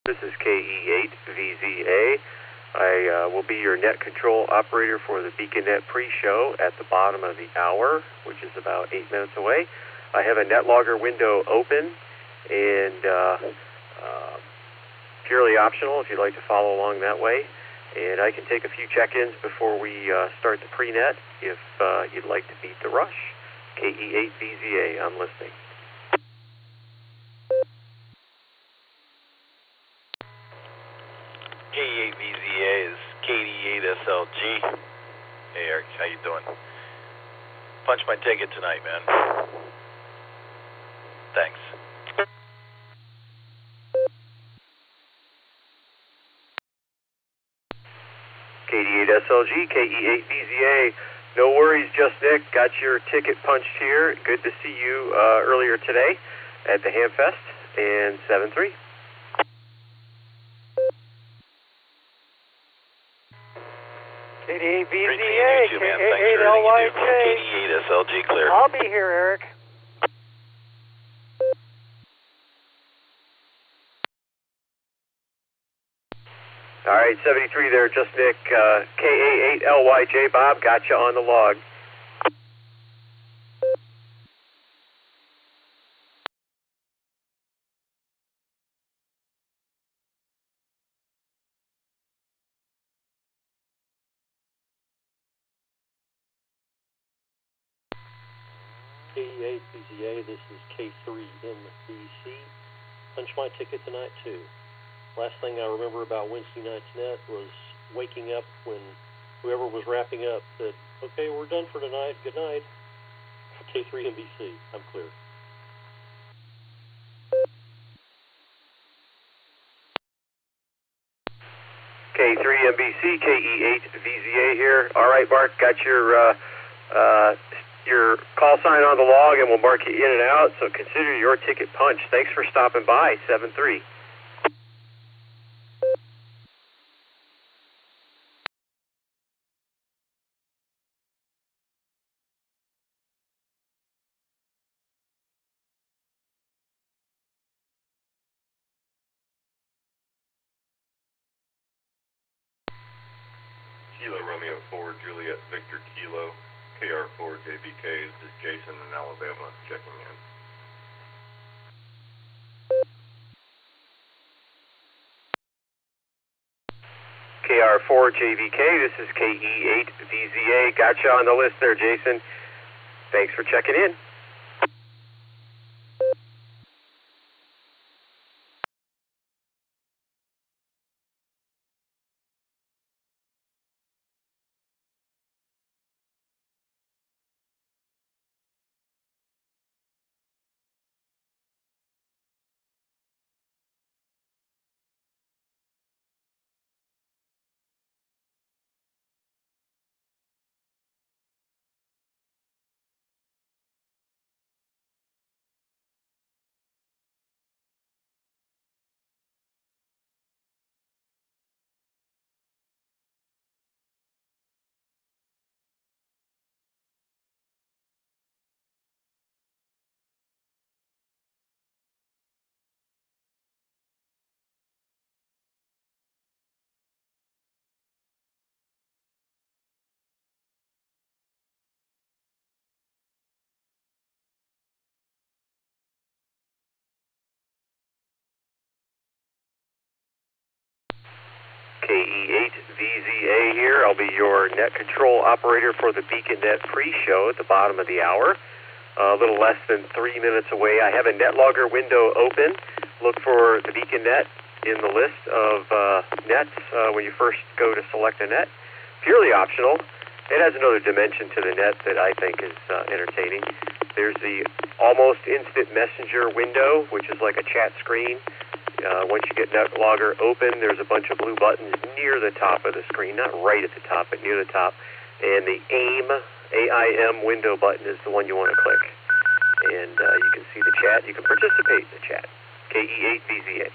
This is KE8VZA. I will be your net control operator for the BeaconNet pre-show at the bottom of the hour, which is about 8 minutes away. I have a NetLogger window open and purely optional if you'd like to follow along that way. And I can take a few check-ins before we start the pre-net if you'd like to beat the rush. KE8VZA, I'm listening. KE8VZA is KD8SLG. Hey Eric, how you doing? Punch my ticket tonight, man. Thanks. KD8SLG, KE8VZA. No worries, just Nick. Got your ticket punched here. Good to see you earlier today at the Hamfest. And 7-3. KD8VZA, K8LYJ. KD8SLG clear. I'll be here, Eric. All right, 73 there, just Nick. KA8LYJ, Bob, got you on the log. KE8VZA, this is K3MBC. Punch my ticket tonight, too. Last thing I remember about Wednesday night's net was waking up when whoever was wrapping up said, okay, we're done for tonight, good night. K3MBC, I'm clear. K3MBC, KE8VZA here. All right, Mark, got your call sign on the log, and we'll mark you in and out, so consider your ticket punched. Thanks for stopping by, 7-3. Kilo Romeo 4, Juliet Victor Kilo, KR4 JBK. This is Jason in Alabama checking in. KR4 JVK, this is KE8VZA. Got you on the list there, Jason. Thanks for checking in. KE8VZA here. I'll be your net control operator for the BeaconNet pre-show at the bottom of the hour. A little less than 3 minutes away. I have a NetLogger window open. Look for the BeaconNet in the list of nets when you first go to select a net. Purely optional. It has another dimension to the net that I think is entertaining. There's the almost instant messenger window, which is like a chat screen. Once you get NetLogger open, there's a bunch of blue buttons near the top of the screen, not right at the top, but near the top. And the AIM window button is the one you want to click. And you can see the chat. You can participate in the chat. KE8VZA.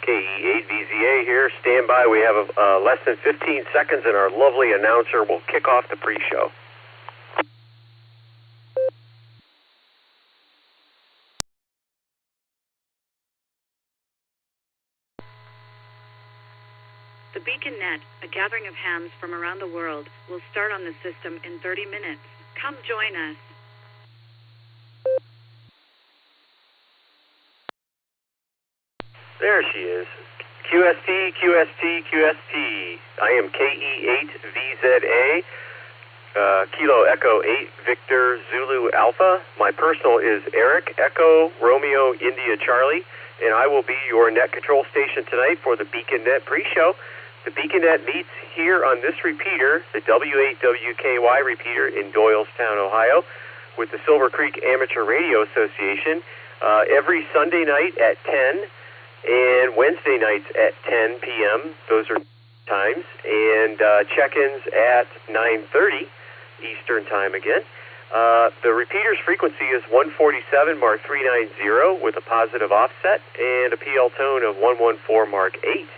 KE8VZA here. Stand by. We have less than 15 seconds, and our lovely announcer will kick off the pre-show. The Beacon Net, a gathering of hams from around the world, will start on the system in 30 minutes. Come join us. There she is. QST, QST, QST. I am KE8VZA, Kilo Echo 8, Victor Zulu Alpha. My personal is Eric Echo Romeo India Charlie, and I will be your net control station tonight for the Beacon Net pre-show. The Beacon Net meets here on this repeater, the W8WKY repeater in Doylestown, Ohio, with the Silvercreek Amateur Radio Association every Sunday night at 10 and Wednesday nights at 10 p.m. Those are times, and check-ins at 9:30 Eastern Time again. The repeater's frequency is 147 Mark 390 with a positive offset and a PL tone of 114 Mark 8.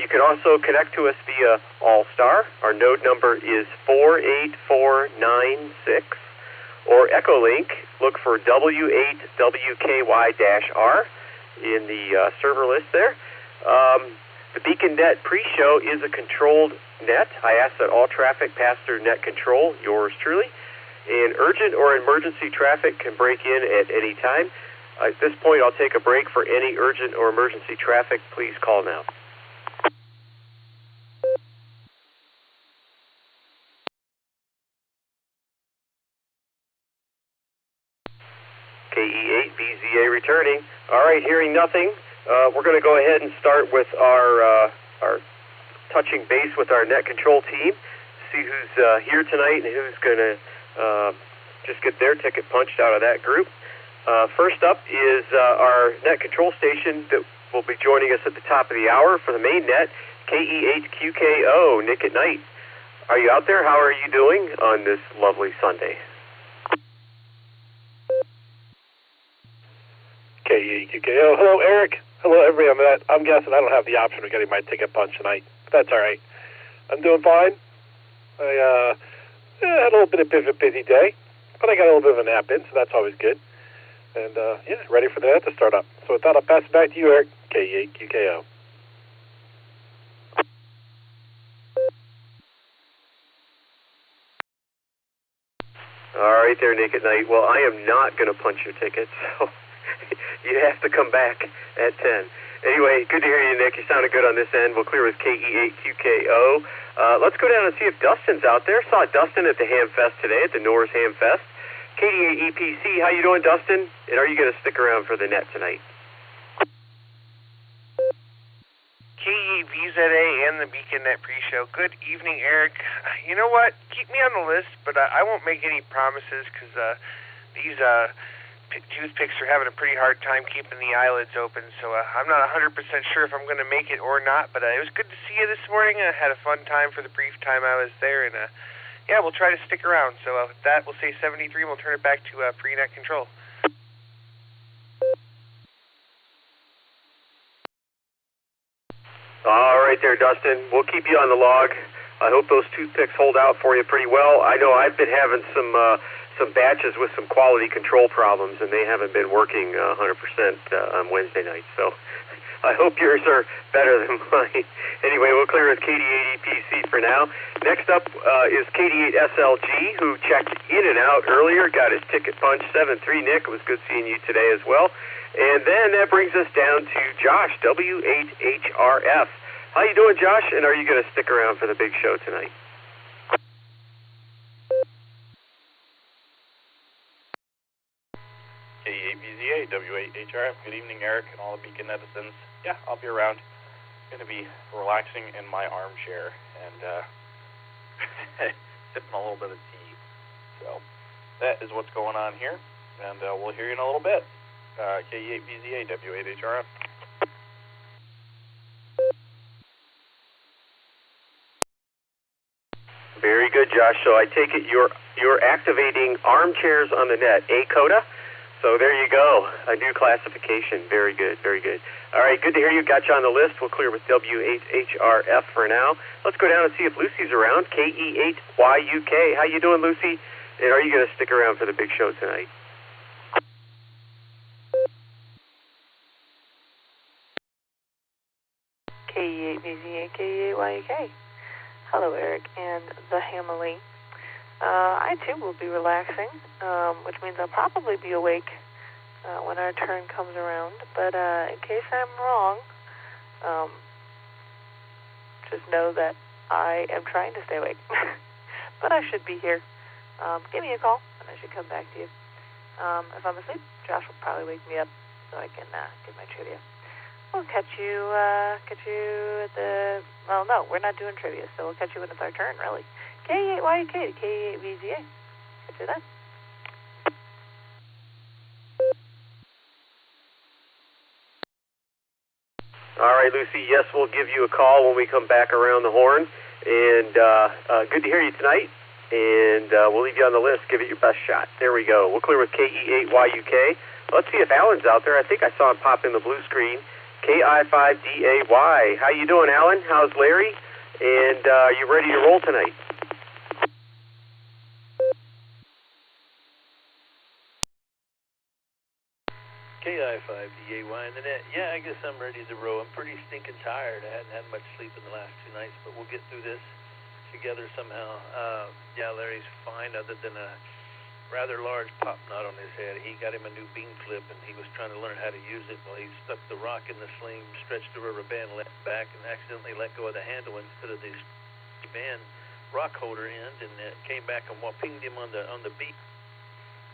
You can also connect to us via Allstar. Our node number is 48496. Or EchoLink, look for W8WKY-R in the server list there. The Beacon Net pre-show is a controlled net. I ask that all traffic pass through net control, yours truly. And urgent or emergency traffic can break in at any time. At this point, I'll take a break. For any urgent or emergency traffic, please call now. KE8VZA returning. All right, hearing nothing, we're going to go ahead and start with our touching base with our net control team, see who's here tonight and who's going to just get their ticket punched out of that group. First up is our net control station that will be joining us at the top of the hour for the main net, KE8QKO, Nick at Nite. Are you out there? How are you doing on this lovely Sunday? KE8QKO. Hello, Eric. Hello, everybody. I'm guessing I don't have the option of getting my ticket punched tonight. But that's all right. I'm doing fine. I had a little bit of a busy day, but I got a little bit of a nap in, so that's always good. And, yeah, ready for the net to start up. So with that, I'll pass it back to you, Eric. KE8QKO. All right there, Nick at Nite. Well, I am not going to punch your ticket, so you have to come back at 10. Anyway, good to hear you, Nick. You sounded good on this end. We'll clear with KE8QKO. Let's go down and see if Dustin's out there. Saw Dustin at the Ham Fest today, at the Norris Ham Fest. KD8EPC, how you doing, Dustin? And are you going to stick around for the net tonight? KE8VZA and the Beacon Net pre-show. Good evening, Eric. You know what? Keep me on the list, but I won't make any promises because these toothpicks are having a pretty hard time keeping the eyelids open, so I'm not 100% sure if I'm going to make it or not, but it was good to see you this morning. I had a fun time for the brief time I was there, and yeah, we'll try to stick around. So with that, we'll say 73, and we'll turn it back to pre-net control. All right there, Dustin. We'll keep you on the log. I hope those toothpicks hold out for you pretty well. I know I've been having some batches with some quality control problems, and they haven't been working 100% on Wednesday nights. So I hope yours are better than mine. Anyway, we'll clear with KD8EPC for now. Next up is KD8SLG, who checked in and out earlier, got his ticket punched 7-3. Nick, it was good seeing you today as well. And then that brings us down to Josh, W8HRF. How you doing, Josh? And are you going to stick around for the big show tonight? KE8VZA, W8HRF. Good evening, Eric, and all the Beacon netizens. Yeah, I'll be around. Going to be relaxing in my armchair and sipping a little bit of tea. So that is what's going on here, and we'll hear you in a little bit. KE8VZA, W8HRF. Very good, Josh. So I take it you're activating armchairs on the net. A coda? So there you go, a new classification. Very good, very good. All right, good to hear you. Got you on the list. We'll clear with W8HRF for now. Let's go down and see if Lucy's around. KE8YUK. How you doing, Lucy? And are you going to stick around for the big show tonight? KE8VZA, KE8YUK. Hello, Eric and the Hammerly. I too will be relaxing, which means I'll probably be awake when our turn comes around. But in case I'm wrong, just know that I am trying to stay awake. But I should be here. Give me a call, and I should come back to you. If I'm asleep, Josh will probably wake me up so I can get my trivia. We'll catch you at the... Well, no, we're not doing trivia, so we'll catch you when it's our turn, really. KE8YUK to KE8VZA. Catch you then. All right, Lucy, yes, we'll give you a call when we come back around the horn. And good to hear you tonight. And we'll leave you on the list. Give it your best shot. There we go. We'll clear with KE8YUK. Let's see if Alan's out there. I think I saw him pop in the blue screen. KI5DAY. How you doing, Alan? How's Larry? And are you ready to roll tonight? KI5DAY in the net. Yeah, I guess I'm ready to roll. I'm pretty stinking tired. I hadn't had much sleep in the last 2 nights, but we'll get through this together somehow. Yeah, Larry's fine, other than a rather large pop knot on his head. He got him a new beam clip, and he was trying to learn how to use it. Well, he stuck the rock in the sling, stretched the rubber band back, and accidentally let go of the handle instead of the band rock holder end, and it came back and pinged him on the beat.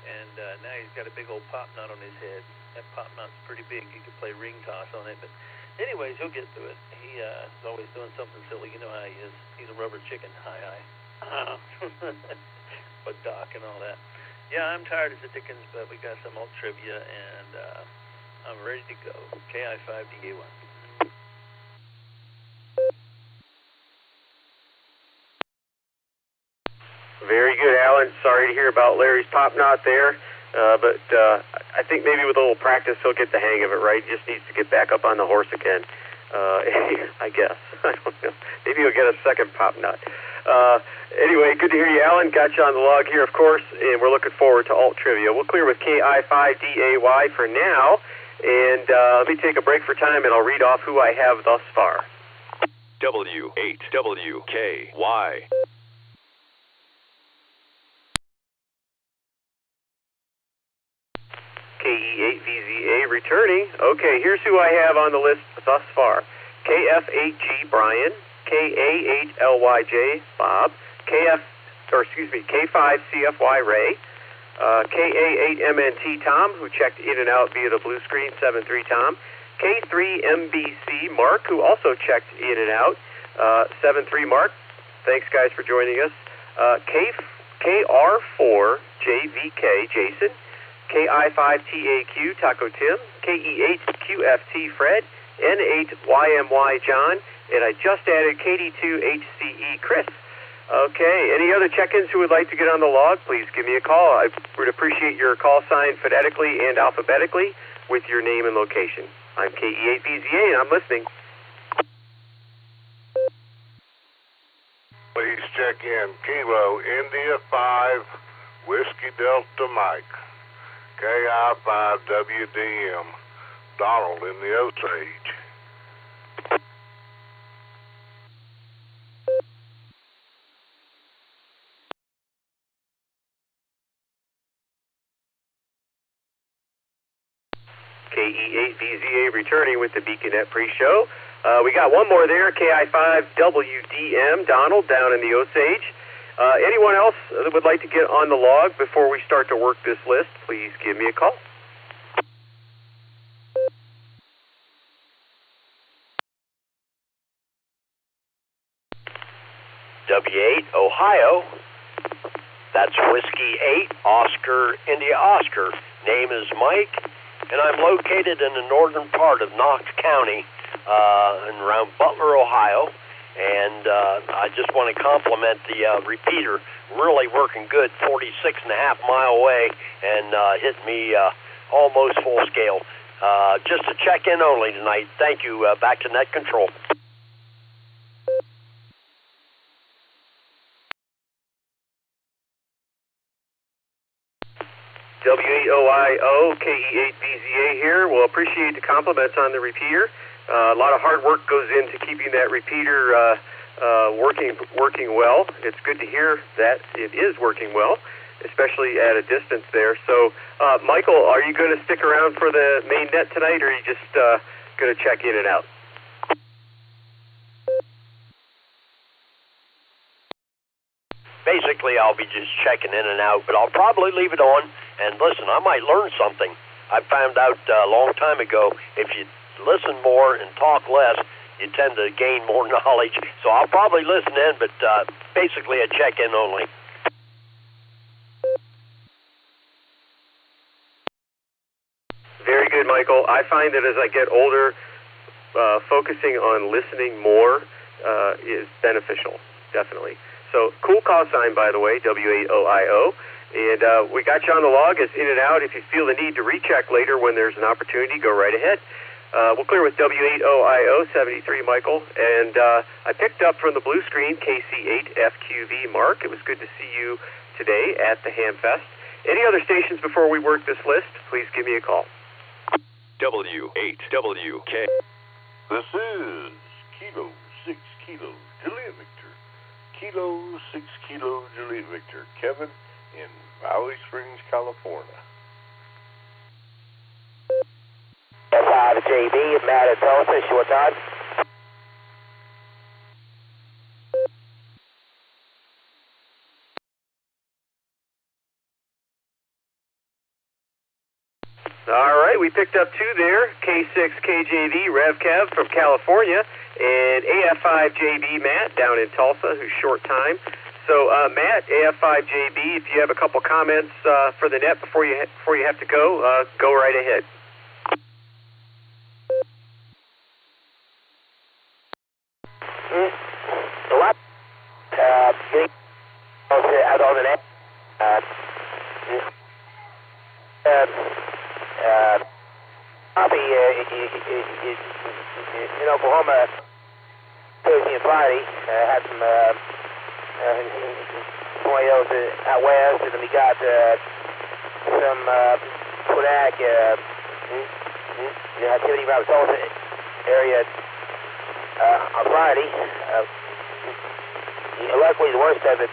And now he's got a big old pop knot on his head. That pop knot's pretty big. You could play ring toss on it. But anyways, he'll get through it. He is always doing something silly. You know how he is. He's a rubber chicken. Hi. But Doc and all that. Yeah, I'm tired as the dickens, but we got some old trivia, and I'm ready to go. KI5DA1. Very good, Alan. Sorry to hear about Larry's pop knot there, but I think maybe with a little practice he'll get the hang of it, right? He just needs to get back up on the horse again, I guess. I don't know. Maybe he'll get a second pop knot. Anyway, good to hear you, Alan. Got you on the log here, of course, and we're looking forward to alt trivia. We'll clear with KI5DAY for now, and let me take a break for time, and I'll read off who I have thus far. W8WKY. KE8VZA returning. Okay, here's who I have on the list thus far. KF8G Brian, KA8LYJ Bob, K5CFY Ray, KA8MNT Tom, who checked in and out via the blue screen, 73 Tom, K3MBC Mark, who also checked in and out, 73 Mark. Thanks, guys, for joining us. KR4JVK Jason, KI5TAQ Taco Tim, KE8QFT Fred, N8YMY John, and I just added KD2HCE Chris. Okay, any other check-ins who would like to get on the log, please give me a call. I would appreciate your call sign phonetically and alphabetically with your name and location. I'm KE8VZA, and I'm listening. Please check in. Kilo India 5 Whiskey Delta Mike, KI5WDM, Donald in the Osage. KE8VZA returning with the BeaconNet pre-show. We got one more there, KI5WDM, Donald down in the Osage. Anyone else that would like to get on the log before we start to work this list, please give me a call. W8 Ohio. That's Whiskey 8 Oscar India Oscar. Name is Mike, and I'm located in the northern part of Knox County, and around Butler, Ohio. And I just want to compliment the repeater. Really working good, 46.5 mile away, and hit me almost full scale. Just a check-in only tonight. Thank you. Back to net control. W8OIO, KE8BZA here. Well, appreciate the compliments on the repeater. A lot of hard work goes into keeping that repeater working well. It's good to hear that it is working well, especially at a distance there. So, Michael, are you going to stick around for the main net tonight, or are you just going to check in and out? Basically, I'll be just checking in and out, but I'll probably leave it on. And listen, I might learn something. I found out a long time ago, if you listen more and talk less, you tend to gain more knowledge. So I'll probably listen in, but basically a check-in only. Very good, Michael. I find that as I get older, focusing on listening more is beneficial, definitely. So, cool call sign, by the way, W8OIO. And we got you on the log as in and out. If you feel the need to recheck later when there's an opportunity, go right ahead. We'll clear with W8OIO 73, Michael. And I picked up from the blue screen KC8FQV Mark. It was good to see you today at the Hamfest. Any other stations before we work this list, please give me a call. W8WK. This is Kilo 6 Kilo Juliet Victor. Kilo 6 Kilo Juliet Victor. Kevin in Valley Springs, California. F5 JB, Matt at Tulsa, short time. All right, we picked up two there, K6KJV RevCav from California, and AF5JB Matt down in Tulsa, who's short time. So, Matt, AF5JB, if you have a couple comments for the net before you have to go, go right ahead. Out on the net. I'll be in Oklahoma Thursday and Friday. Had some tornadoes out west, and then we got some Kodak activity around the Tulsa area on Friday. Luckily, the worst of it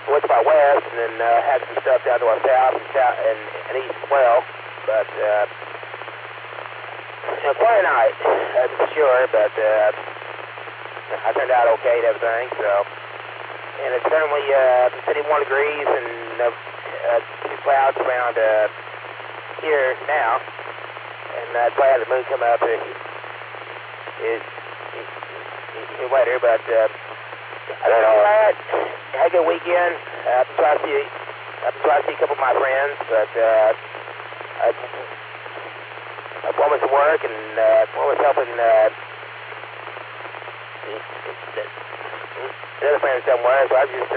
went by west, and then had some stuff down to our south and east as well. But quite a night, for sure. But I turned out okay and everything. So, and it's certainly 71 degrees and two clouds around here now. And that's why I had the moon come up later, but I don't know. I had a good weekend. I've been trying to see a couple of my friends, but one was at work and one was helping the other friend somewhere. So I just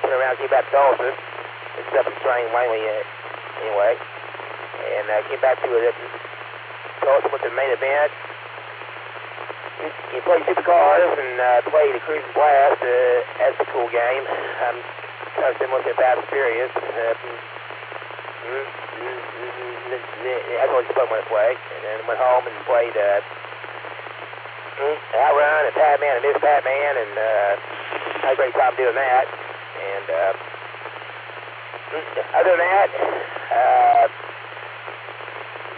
went around and came back to Tulsa. It's up in Strain Langley anyway, and came back to Tulsa with the main event. You play supercars and play the Cruise and Blast. That's a cool game. Kind of similar to Fast and Furious. That's always fun when I play. And then went home and played Outrun and Pac-Man and Miss Pac-Man, and had a great time doing that. And other than that,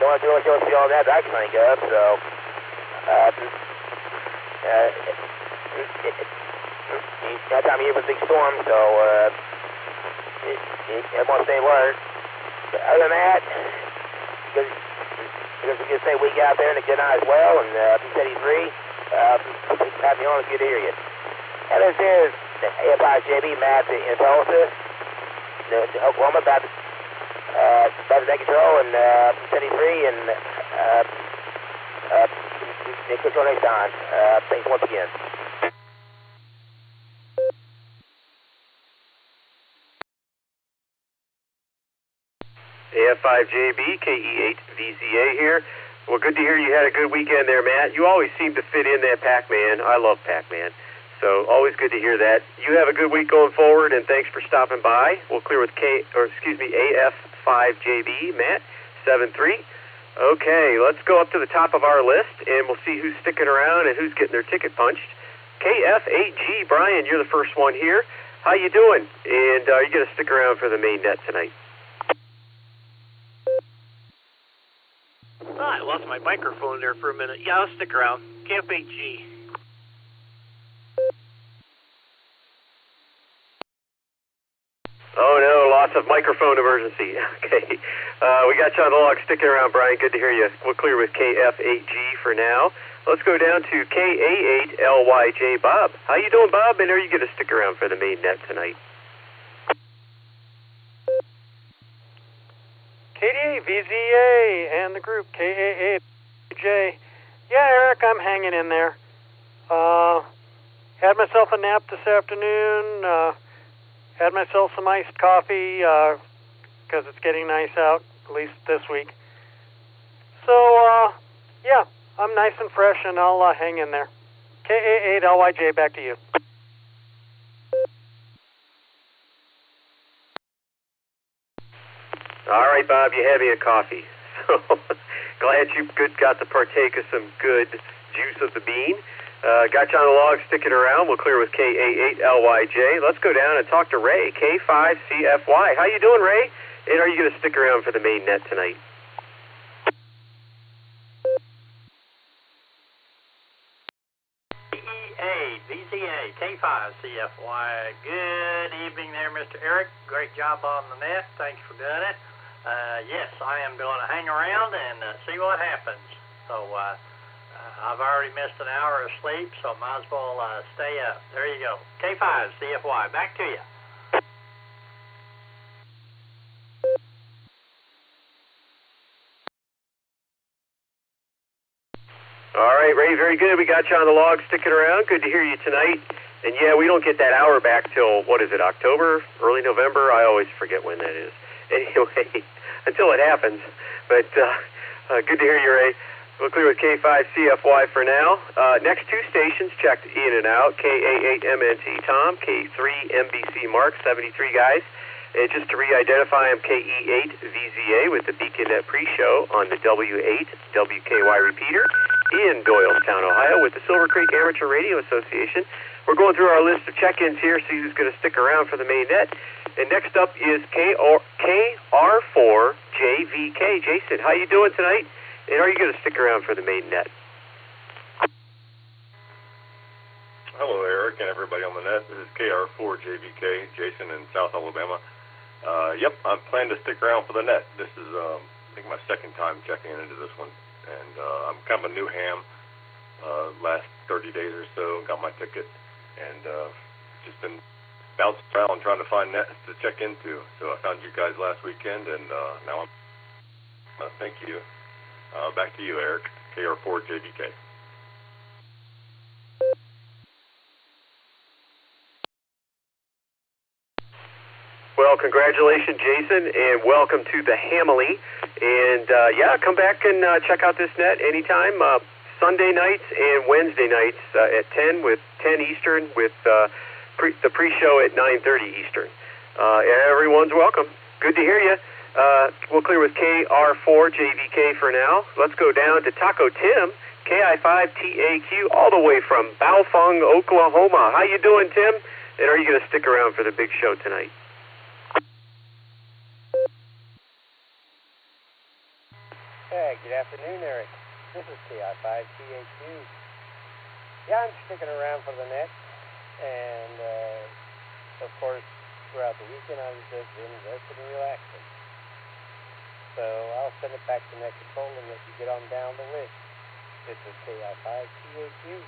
don't want to do all that I can think of. So. That time of year was a big storm, so everyone stay alert. But other than that, because we just say we got out there and a good night as well, and P73, happy on, it's good to hear you. And this is AFI-JB Matt in Tulsa, Oklahoma, about to take control, and P73, and until next time. Thanks once again. AF5JB, KE8VZA here. Well, good to hear you had a good weekend there, Matt. You always seem to fit in that Pac-Man. I love Pac-Man. So always good to hear that. You have a good week going forward, and thanks for stopping by. We'll clear with AF5JB, Matt, 73. Okay, let's go up to the top of our list, and we'll see who's sticking around and who's getting their ticket punched. KF8G, Brian, you're the first one here. How you doing? And are you going to stick around for the main net tonight? Oh, I lost my microphone there for a minute. Yeah, I'll stick around. KF8G. Oh, no, lots of microphone emergency. Okay, we got you on the log. Sticking around, Brian. Good to hear you. We'll clear with KF8G for now. Let's go down to KA8LYJ, Bob. How you doing, Bob? And are you going to stick around for the main net tonight? KD8VZA and the group KA8J. Yeah, Eric, I'm hanging in there. Had myself a nap this afternoon. Had myself some iced coffee because it's getting nice out, at least this week. So, yeah, I'm nice and fresh, and I'll hang in there. KA8LYJ, back to you. All right, Bob, you had me a coffee. So glad you got to partake of some good juice of the bean. Got you on the log sticking around. We'll clear with KA8LYJ. Let's go down and talk to Ray, K5CFY. How you doing, Ray? And are you going to stick around for the main net tonight? VZA, K5CFY. Good evening there, Mr. Eric. Great job on the net. Thanks for doing it. Yes, I am going to hang around and see what happens. So I've already missed an hour of sleep, so might as well stay up. There you go. K5CFY, back to you. All right, Ray, very good. We got you on the log sticking around. Good to hear you tonight. And yeah, we don't get that hour back till, what is it, October, early November? I always forget when that is. Anyway, until it happens. But good to hear you, Ray. We'll clear with K5CFY for now. Next two stations checked in and out. KA8MNT Tom, K3MBC Mark, 73 guys. And just to re-identify, I'm KE8VZA with the BeaconNet pre-show on the W8 WKY repeater in Doylestown, Ohio with the Silvercreek Amateur Radio Association. We're going through our list of check-ins here, see who's going to stick around for the main net. And next up is KR4JVK. Jason, how you doing tonight? And are you going to stick around for the main net? Hello, Eric, and everybody on the net. This is KR4JVK, Jason in South Alabama. Yep, I'm planning to stick around for the net. This is, I think, my second time checking into this one. And I'm kind of a new ham. Last 30 days or so, got my ticket. And just been bouncing around trying to find nets to check into. So I found you guys last weekend, and now I'm... thank you. Back to you, Eric, KR4JVK. Well, congratulations, Jason, and welcome to the Hamily. And, yeah, come back and check out this net anytime. Sunday nights and Wednesday nights at 10 Eastern with the pre-show at 9:30 Eastern. Everyone's welcome. Good to hear you. We'll clear with KR4JVK for now. Let's go down to Taco Tim, KI5TAQ, all the way from Baofeng, Oklahoma. How you doing, Tim? And are you going to stick around for the big show tonight? Hey, good afternoon, Eric. This is KI5TAQ. Yeah, I'm sticking around for the net, and of course, throughout the weekend I was just resting and relaxing. So I'll send it back to net control and let you get on down the list. This is KI5TAQ.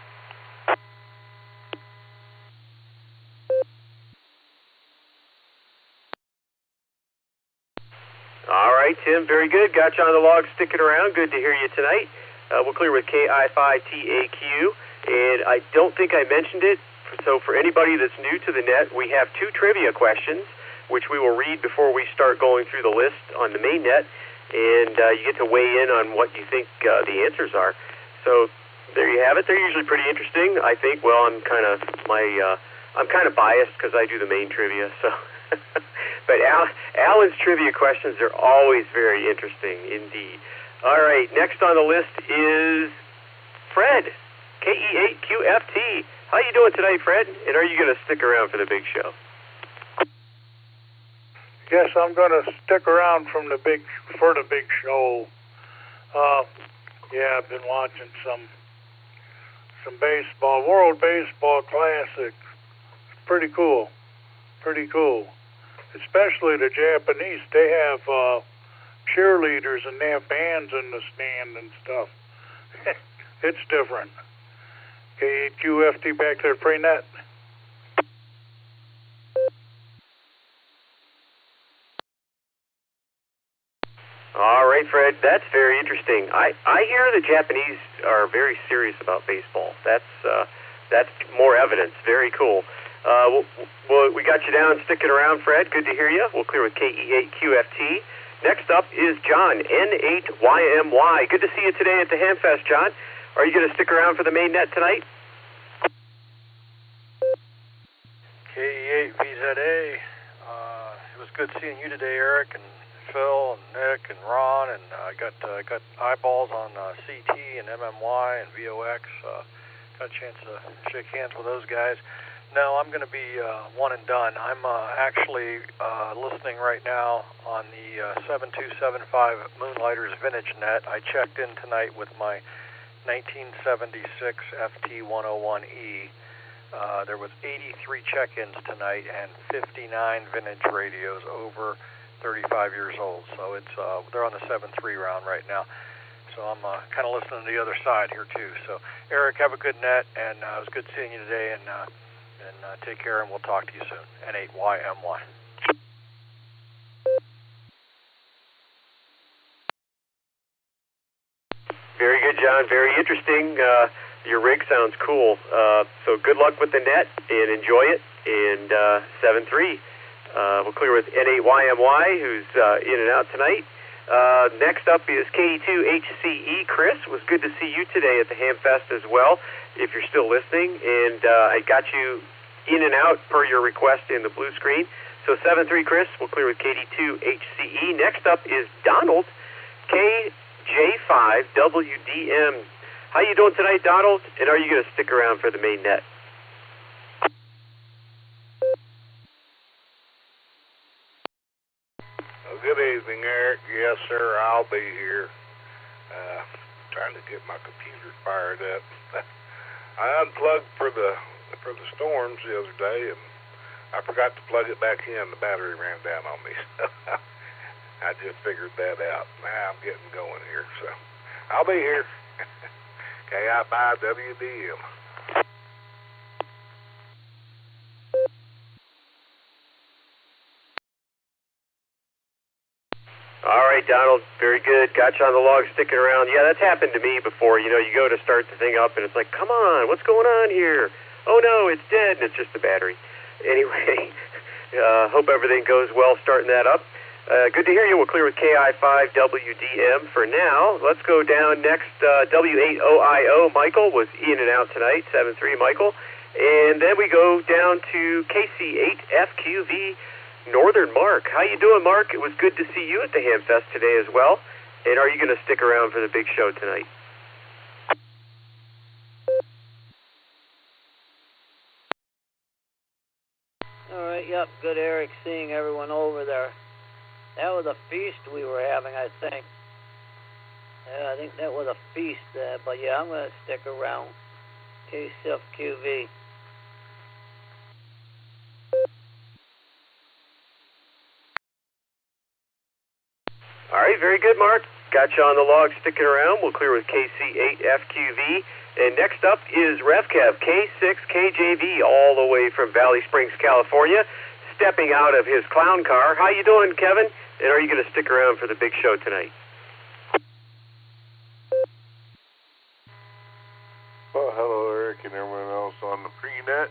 All right, Tim, very good. Got you on the log sticking around. Good to hear you tonight. We'll clear with KI5TAQ, and I don't think I mentioned it. So for anybody that's new to the net, we have two trivia questions. which we will read before we start going through the list on the main net, and you get to weigh in on what you think the answers are. So there you have it. They're usually pretty interesting, I think. Well, I'm kind of biased because I do the main trivia, so. But Alan's trivia questions are always very interesting indeed. All right, next on the list is Fred, KE8QFT. How you doing tonight, Fred? And are you going to stick around for the big show? Yes, I'm going to stick around for the big show. Yeah, I've been watching some baseball, World Baseball Classic. It's pretty cool. Especially the Japanese. They have cheerleaders and they have bands in the stand and stuff. It's different. KQFT back there, pre-net. All right, Fred, that's very interesting. I hear the Japanese are very serious about baseball. That's more evidence. Very cool. Well, we got you down sticking around, Fred. Good to hear you. We'll clear with KE8QFT. Next up is John, N8YMY. Good to see you today at the Hamfest, John. Are you going to stick around for the main net tonight? KE8VZA. It was good seeing you today, Eric, and Phil, and Nick, and Ron, and I got eyeballs on CT and MMY and VOX. Got a chance to shake hands with those guys. No, I'm going to be one and done. I'm actually listening right now on the 7275 Moonlighters Vintage Net. I checked in tonight with my 1976 FT101E. There was 83 check-ins tonight and 59 vintage radios over 35 years old. So it's they're on the 7.3 round right now. So I'm kind of listening to the other side here too. So Eric, have a good net, and it was good seeing you today. And take care, and we'll talk to you soon. N8YMY. Very good, John. Very interesting. Your rig sounds cool. So good luck with the net, and enjoy it. And 7.3. We'll clear with N8YMY, who's in and out tonight. Next up is KE2HCE. Chris, was good to see you today at the Hamfest as well, if you're still listening. And I got you in and out per your request in the blue screen. So 7.3, Chris, we'll clear with KD2HCE. Next up is Donald, KJ5WDM. How you doing tonight, Donald? And are you going to stick around for the main net? Good evening, Eric. Yes, sir, I'll be here. Trying to get my computer fired up. I unplugged for the storms the other day, and I forgot to plug it back in. The battery ran down on me. I just figured that out. Now I'm getting going here, so I'll be here. KI5WDM. All right, Donald, very good. Got you on the log, sticking around. Yeah, that's happened to me before. You know, you go to start the thing up, and it's like, come on, what's going on here? Oh, no, it's dead, and it's just the battery. Anyway, hope everything goes well starting that up. Good to hear you. We'll clear with KI5WDM for now. Let's go down next. W8OIO, Michael, was in and out tonight, 7.3, Michael. And then we go down to KC8FQV, Northern Mark. How you doing, Mark? It was good to see you at the Hamfest today as well. And are you going to stick around for the big show tonight? All right, yep, good, Eric, seeing everyone over there. That was a feast we were having, I think. Yeah, I think that was a feast, but yeah, I'm going to stick around. KCFQV. All right, very good, Mark. Got you on the log, sticking around. We'll clear with KC8FQV. And next up is RevKev, K6KJV, all the way from Valley Springs, California, stepping out of his clown car. How you doing, Kevin? And are you going to stick around for the big show tonight? Well, hello, Eric, and everyone else on the pre-net.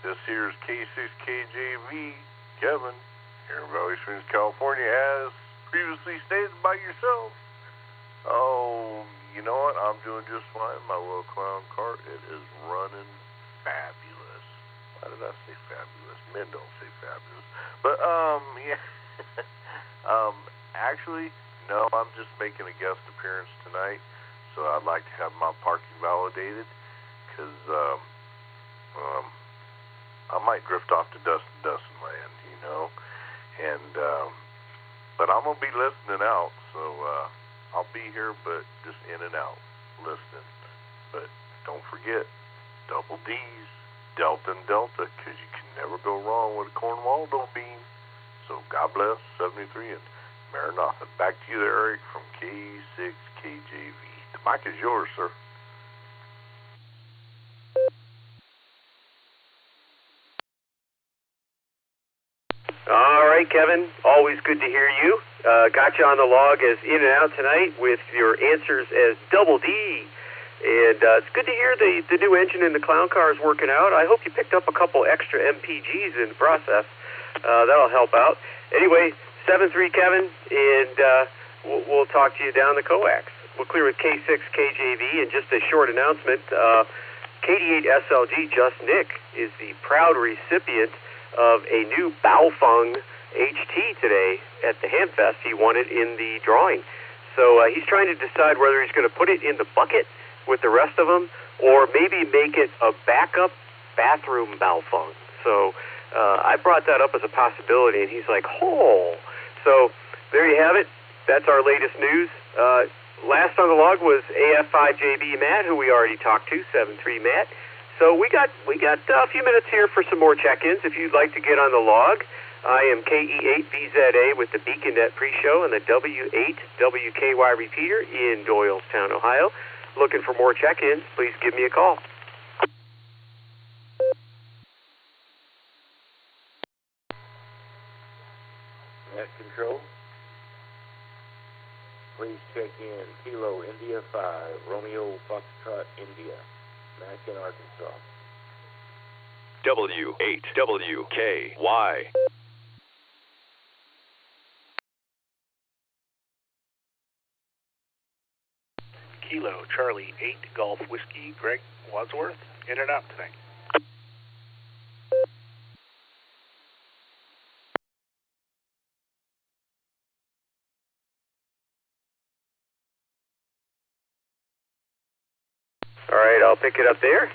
This here's K6KJV, Kevin, here in Valley Springs, California, as previously stated by yourself. Oh, you know what? I'm doing just fine. My little clown cart, it is running fabulous. Why did I say fabulous? Men don't say fabulous. But, yeah. Actually, no, I'm just making a guest appearance tonight, so I'd like to have my parking validated, because, I might drift off to Dustin land, you know, and, but I'm going to be listening out, so, I'll be here, but just in and out, listening. But don't forget, double D's, Delta and Delta, because you can never go wrong with a Cornwaldo bean. So God bless, 73, and Maranatha. Back to you there, Eric, from K6KJV. The mic is yours, sir. All right, Kevin. Always good to hear you. Got you on the log as in and out tonight with your answers as double D. And it's good to hear the new engine in the clown car is working out. I hope you picked up a couple extra MPGs in the process. That'll help out. Anyway, 7-3, Kevin, and we'll talk to you down the coax. We'll clear with K6KJV, and just a short announcement. KD8SLG Just Nick is the proud recipient of a new Baofeng HT today at the Hamfest. He won it in the drawing. So he's trying to decide whether he's going to put it in the bucket with the rest of them or maybe make it a backup bathroom Baofeng. So I brought that up as a possibility, and he's like, oh. So there you have it. That's our latest news. Last on the log was AF5JB Matt, who we already talked to, 7-3 Matt. So we got a few minutes here for some more check-ins. If you'd like to get on the log, I am KE8VZA with the BeaconNet pre-show and the W8WKY repeater in Doylestown, Ohio. Looking for more check-ins, please give me a call. Net control. Please check in Kilo India 5, Romeo Foxtrot India, Macon, Arkansas. W8WKY. Kilo Charlie 8 Golf Whiskey Greg Wadsworth, in and out tonight. All right, I'll pick it up there.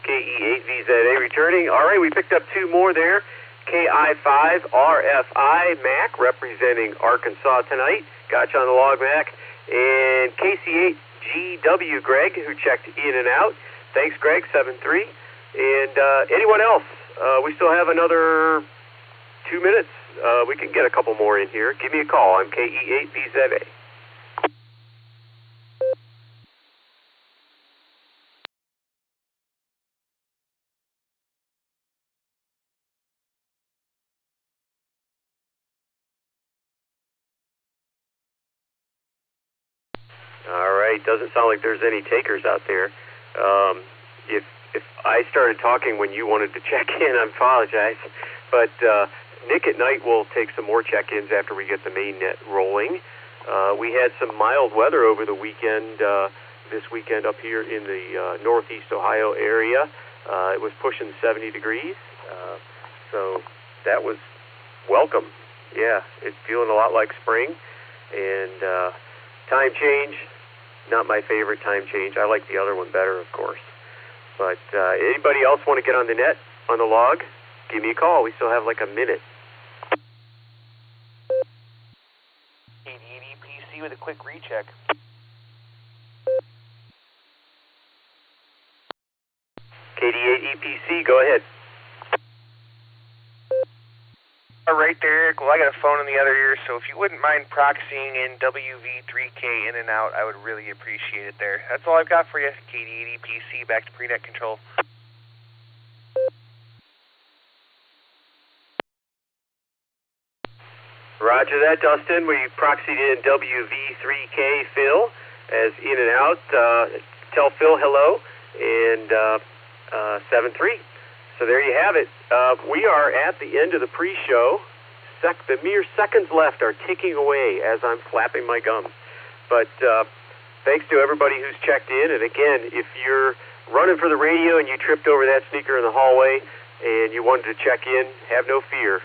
KE8VZA returning. All right, we picked up two more there. KI5RFI Mac representing Arkansas tonight. Got you on the log, Mac. And KC8GW Greg, who checked in and out. Thanks, Greg, 7-3. And anyone else? We still have another 2 minutes. We can get a couple more in here. Give me a call. I'm KE8VZA. All right. Doesn't sound like there's any takers out there. If I started talking when you wanted to check in, I apologize. But Nick at Nite will take some more check-ins after we get the main net rolling. We had some mild weather over the weekend, this weekend up here in the northeast Ohio area. It was pushing 70 degrees, so that was welcome. Yeah, it's feeling a lot like spring. And time change, not my favorite time change. I like the other one better, of course. But anybody else want to get on the net, on the log? Give me a call. We still have like a minute. KD8EPC with a quick recheck. KD8EPC, go ahead. All right there, Eric. Well, I got a phone in the other ear, so if you wouldn't mind proxying in WV3K in and out, I would really appreciate it there. That's all I've got for you. KD8EPC, back to pre-net control. Roger that, Dustin. We proxied in WV3K Phil as in and out. Tell Phil hello. and 7-3. So there you have it. We are at the end of the pre-show. The mere seconds left are ticking away as I'm flapping my gums. But thanks to everybody who's checked in. And again, if you're running for the radio and you tripped over that sneaker in the hallway and you wanted to check in, have no fear.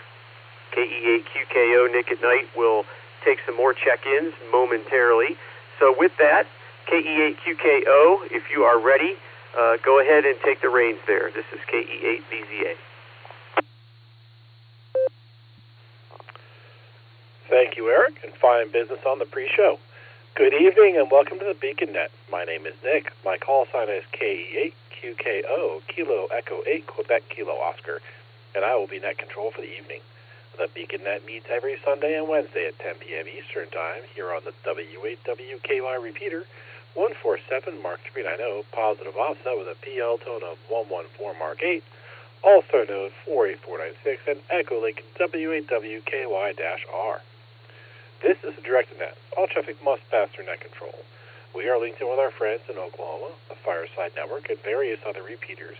KE8QKO Nick at Night will take some more check-ins momentarily. So with that, KE8QKO, if you are ready, go ahead and take the reins there. This is KE8VZA. Thank you, Eric, and fine business on the pre-show. Good evening and welcome to the Beacon Net. My name is Nick. My call sign is KE8QKO, Kilo Echo 8, Quebec Kilo Oscar, and I will be net control for the evening. The Beacon Net meets every Sunday and Wednesday at 10 p.m. Eastern Time here on the W8WKY repeater, 147 Mark 390, positive offset with a PL tone of 114 Mark 8, Allstar Node 48496, and EchoLink W8WKY-R. This is the Direct Net. All traffic must pass through net control. We are linked in with our friends in Oklahoma, the Fireside Network, and various other repeaters,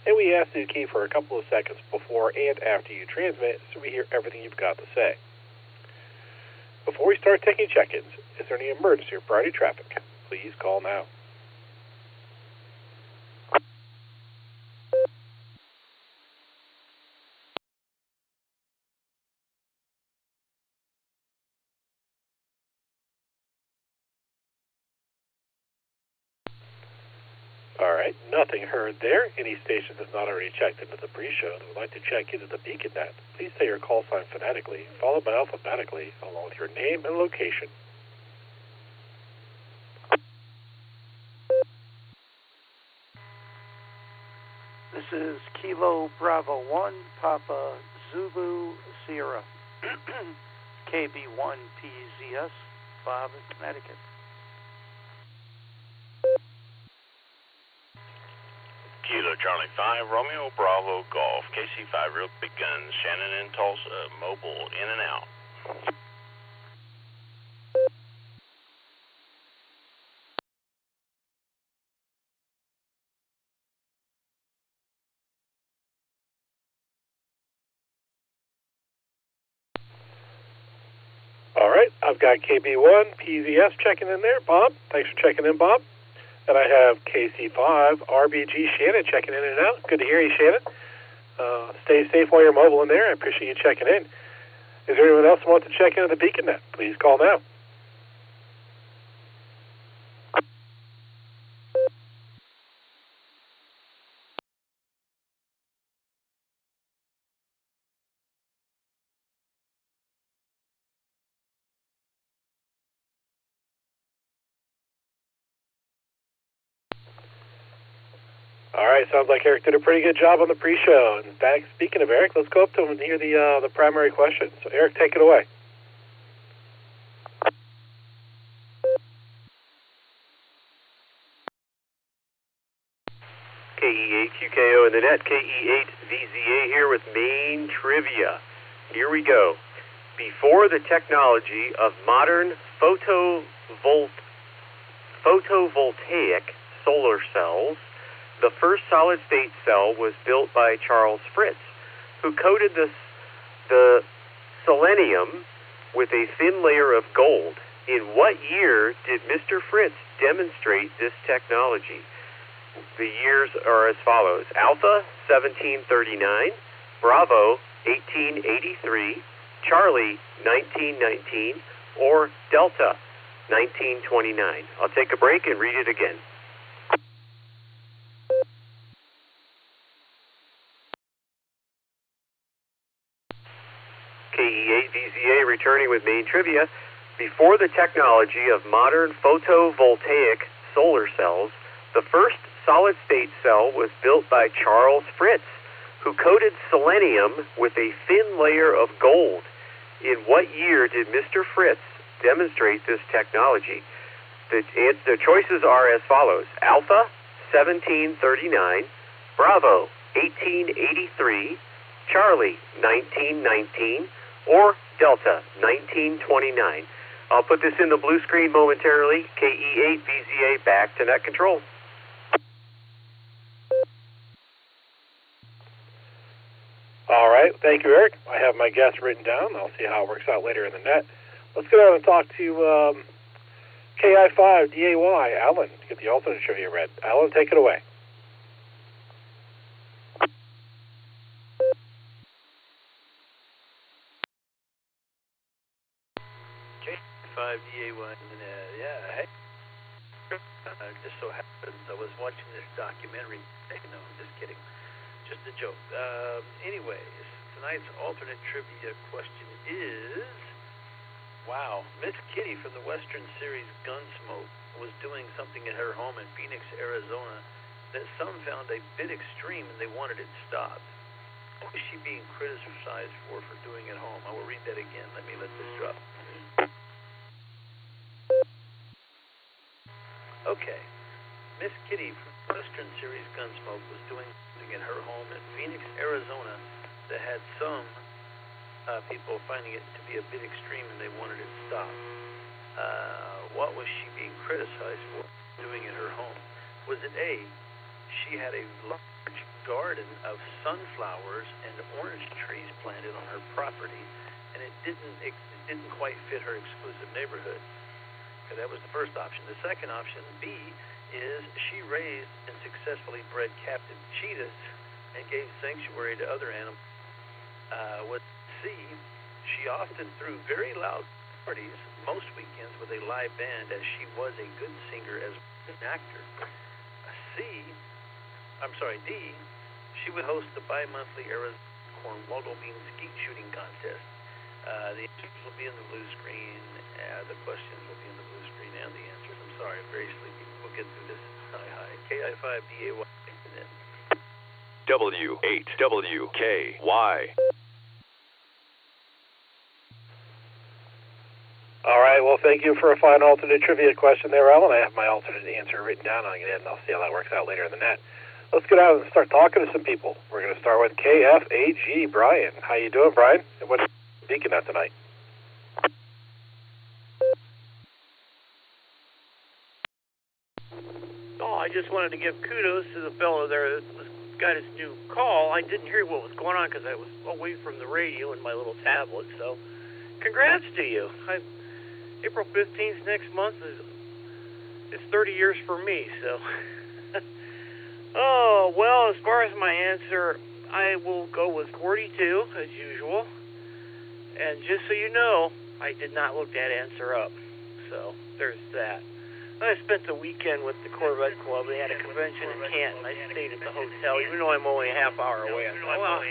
and we ask you to keep for a couple of seconds before and after you transmit so we hear everything you've got to say. Before we start taking check-ins, is there any emergency or priority traffic? Please call now. All right, nothing heard there. Any station that's not already checked into the pre-show that would like to check into the Beacon Net, please say your call sign phonetically, followed by alphabetically, along with your name and location. This is Kilo Bravo 1, Papa Zulu Sierra, KB1PZS, Bob, Connecticut. Kilo Charlie 5, Romeo Bravo Golf, KC5 Real Big Guns, Shannon in Tulsa, mobile in and out. All right, I've got KB1, PZS checking in there. Bob, thanks for checking in, Bob. And I have KC5, RBG Shannon checking in and out. Good to hear you, Shannon. Stay safe while you're mobile in there. I appreciate you checking in. Is there anyone else who wants to check into the Beacon Net? Please call now. All right, sounds like Eric did a pretty good job on the pre-show. And speaking of Eric, let's go up to him and hear the primary question. So, Eric, take it away. KE8QKO in the net, KE8VZA here with main trivia. Here we go. Before the technology of modern photovoltaic solar cells, the first solid-state cell was built by Charles Fritz, who coated the selenium with a thin layer of gold. In what year did Mr. Fritz demonstrate this technology? The years are as follows. Alpha, 1739. Bravo, 1883. Charlie, 1919. Or Delta, 1929. I'll take a break and read it again. KE8VZA returning with main trivia. Before the technology of modern photovoltaic solar cells, the first solid-state cell was built by Charles Fritz, who coated selenium with a thin layer of gold. In what year did Mr. Fritz demonstrate this technology? The choices are as follows. Alpha, 1739. Bravo, 1883. Charlie, 1919. Or Delta, 1929. I'll put this in the blue screen momentarily. KE8VZA back to net control. All right. Thank you, Eric. I have my guest written down. I'll see how it works out later in the net. Let's go down and talk to KI5 DAY, Alan, to get the alternate trivia read. Alan, take it away. K5DAY, yeah, hey. Just so happens I was watching this documentary. No, I'm just kidding. Just a joke. Anyways, tonight's alternate trivia question is, wow, Miss Kitty from the Western Series Gunsmoke was doing something at her home in Phoenix, Arizona that some found a bit extreme and they wanted it stopped. What was she being criticized for doing at home? I will read that again. Let this drop. Okay. Miss Kitty from Western Series Gunsmoke was doing something in her home in Phoenix, Arizona that had some people finding it to be a bit extreme and they wanted it stopped. What was she being criticized for doing in her home? Was it A, she had a large garden of sunflowers and orange trees planted on her property and it didn't quite fit her exclusive neighborhood? Okay, that was the first option. The second option, B, is she raised and successfully bred captive cheetahs and gave sanctuary to other animals. With C, she often threw very loud parties most weekends with a live band as she was a good singer as an actor. D, she would host the bi-monthly Arizona Cornwall Bean skeet shooting contest. The answers will be in the blue screen. The questions will be in the blue screen and the answers. I'm sorry, I'm very sleepy. We'll get through this. Hi. KI5DAY. W8WKY. All right, well, thank you for a final alternate trivia question there, Alan. I have my alternate answer written down on it, and I'll see how that works out later in the net. Let's get out and start talking to some people. We're going to start with KFAG, Brian. How you doing, Brian? And what's speaking at tonight? Oh, I just wanted to give kudos to the fellow there that got his new call. I didn't hear what was going on because I was away from the radio and my little tablet, so congrats to you. April 15th next month is 30 years for me, so. Oh, well, as far as my answer, I will go with 42, as usual. And just so you know, I did not look that answer up. So, there's that. I spent the weekend with the Corvette Club. They had a convention in Canton. I stayed at the hotel, even though I'm only a half hour away. I thought, well, I'll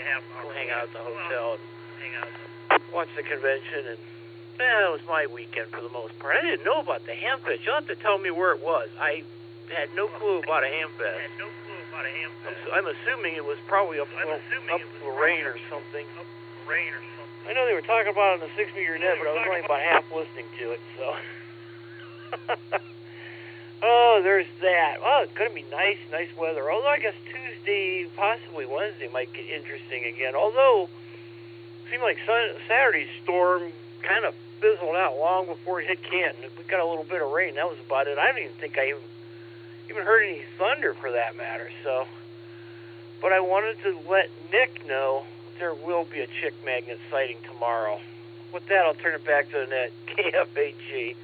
hang out at the hotel and watch the convention. And that was my weekend for the most part. I didn't know about the Hamfest. You'll have to tell me where it was. I had no clue about a Hamfest. I'm assuming it was probably up Lorraine or something. I know they were talking about it on the 6-meter net, but I was only about half listening to it, so. Oh, there's that. Oh, it's going to be nice weather. Although I guess Tuesday, possibly Wednesday, might get interesting again. Although, it seemed like Saturday's storm kind of fizzled out long before it hit Canton. We got a little bit of rain. That was about it. I don't even think I even heard any thunder for that matter. So, but I wanted to let Nick know there will be a chick magnet sighting tomorrow. With that, I'll turn it back to the net. KFAG.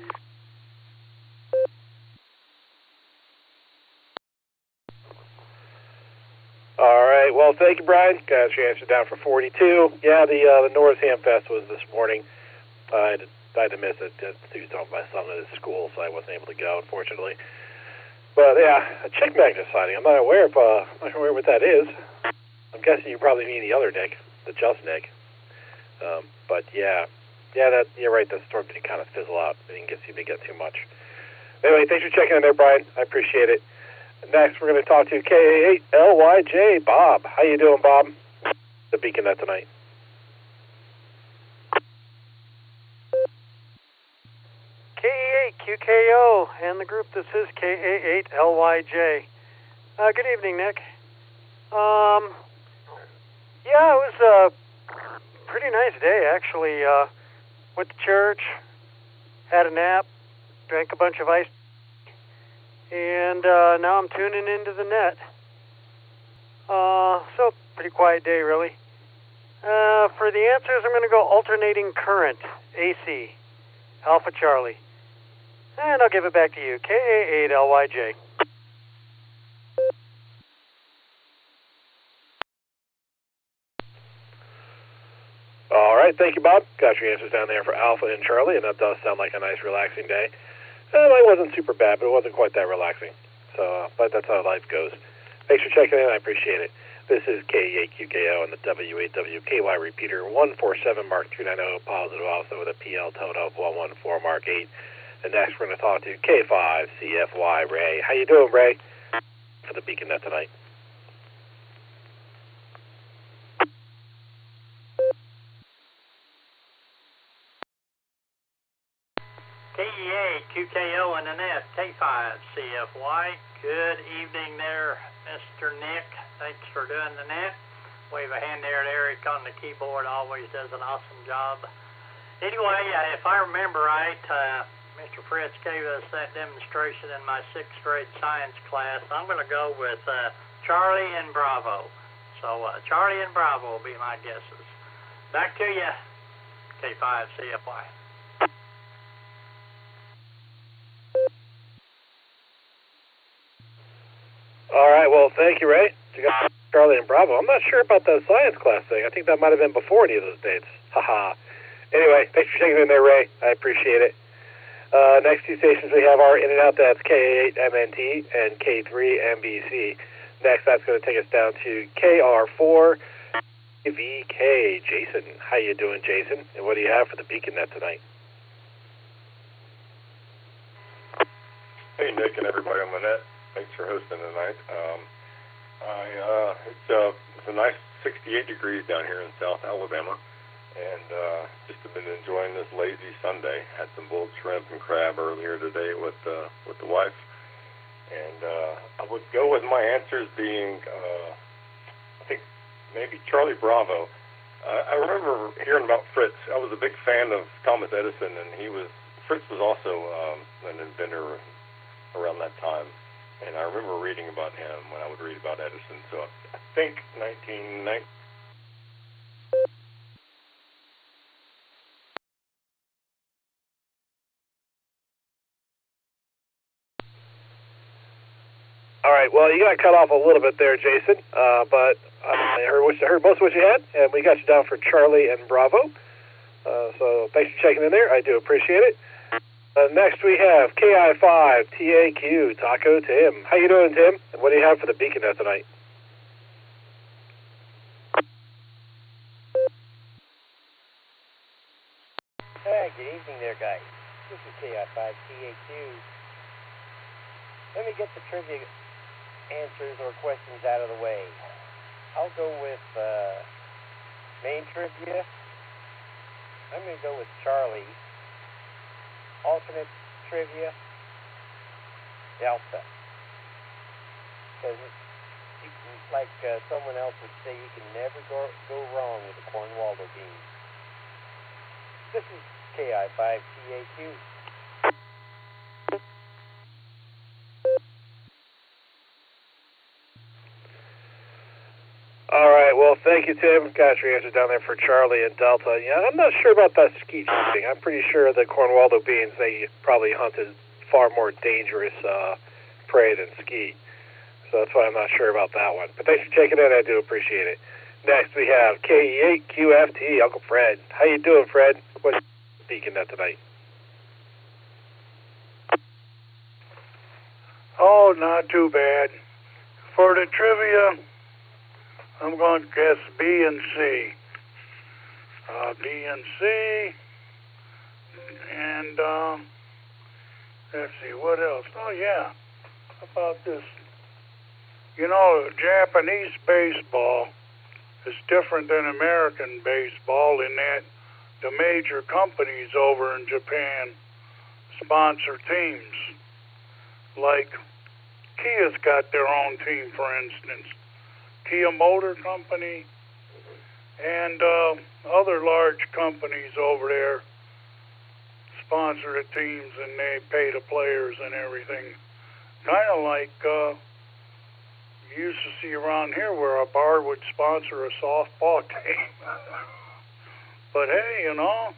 All right. Well, thank you, Brian. Got your answer down for 42. Yeah, the North Hamfest was this morning. I had to miss it. He was talking about something at his school, so I wasn't able to go, unfortunately. But yeah, a chick magnet sighting. I'm not aware what that is. I'm guessing you probably mean the other Nick, the just Nick. But yeah, you're right. The storm did kind of fizzle out. I didn't get too much. Anyway, thanks for checking in there, Brian. I appreciate it. Next, we're going to talk to KA8LYJ, Bob. How you doing, Bob? The Beacon Net tonight. KA8QKO, and the group this is KA8LYJ. Good evening, Nick. Yeah, it was a pretty nice day, actually. Went to church, had a nap, drank a bunch of ice, and now I'm tuning into the net. So, pretty quiet day, really. For the answers, I'm going to go alternating current, AC, Alpha Charlie. And I'll give it back to you, KA8LYJ. All right, thank you, Bob. Got your answers down there for Alpha and Charlie, and that does sound like a nice, relaxing day. It wasn't super bad, but it wasn't quite that relaxing. So, but that's how life goes. Thanks for checking in. I appreciate it. This is KE8QKO and the W8WKY repeater 147 Mark 290 positive, also with a PL tone of 114 Mark 8. And next we're going to talk to K5CFY Ray. How you doing, Ray? For the Beacon Net tonight. KE8QKO and the net, K5CFY. Good evening there, Mr. Nick. Thanks for doing the net. Wave a hand there at Eric on the keyboard. Always does an awesome job. Anyway, if I remember right, Mr. Fritz gave us that demonstration in my 6th grade science class. I'm going to go with Charlie and Bravo. So Charlie and Bravo will be my guesses. Back to you, K5CFY. All right, well, thank you, Ray. You got Charlie and Bravo. I'm not sure about the science class thing. I think that might have been before any of those dates. Haha. Anyway, thanks for checking in there, Ray. I appreciate it. Next two stations we have are in and out. That's K8MNT and K3MBC. Next, that's going to take us down to KR4VK. Jason, how you doing, Jason? And what do you have for the Beacon Net tonight? Hey, Nick and everybody on the net. Thanks for hosting tonight. It's a nice 68 degrees down here in South Alabama, and just have been enjoying this lazy Sunday. Had some boiled shrimp and crab earlier today with the wife, and I would go with my answers being, I think maybe Charlie Bravo. I remember hearing about Fritz. I was a big fan of Thomas Edison, and Fritz was also an inventor around that time. And I remember reading about him when I would read about Edison. So I think 1990. All right, well, you got cut off a little bit there, Jason, but I heard most of what you had, and we got you down for Charlie and Bravo. So thanks for checking in there. I do appreciate it. Next we have KI5TAQ, Taco Tim. How you doing, Tim? And what do you have for the Beacon Net tonight? Hey, good evening there, guys. This is KI5TAQ. Let me get the trivia answers or questions out of the way. I'll go with main trivia. I'm going to go with Charlie. Alternate trivia, Delta. Because, like someone else would say, you can never go wrong with the Cornwaldo beans. This is KI5TAQ. All right, well, thank you, Tim. Got your answer down there for Charlie and Delta. Yeah, I'm not sure about that skeet shooting. I'm pretty sure the Cornwaldo beans, they probably hunted far more dangerous prey than skeet. So that's why I'm not sure about that one. But thanks for checking in. I do appreciate it. Next, we have KE8QFT, Uncle Fred. How you doing, Fred? What's your Beacon Net tonight? Oh, not too bad. For the trivia, I'm going to guess B and C. B and C. And, let's see, what else? Oh, yeah. How about this? You know, Japanese baseball is different than American baseball in that the major companies over in Japan sponsor teams. Like, Kia's got their own team, for instance. Kia Motor Company and other large companies over there sponsor the teams, and they pay the players and everything. Kind of like you used to see around here where a bar would sponsor a softball team. But hey, you know,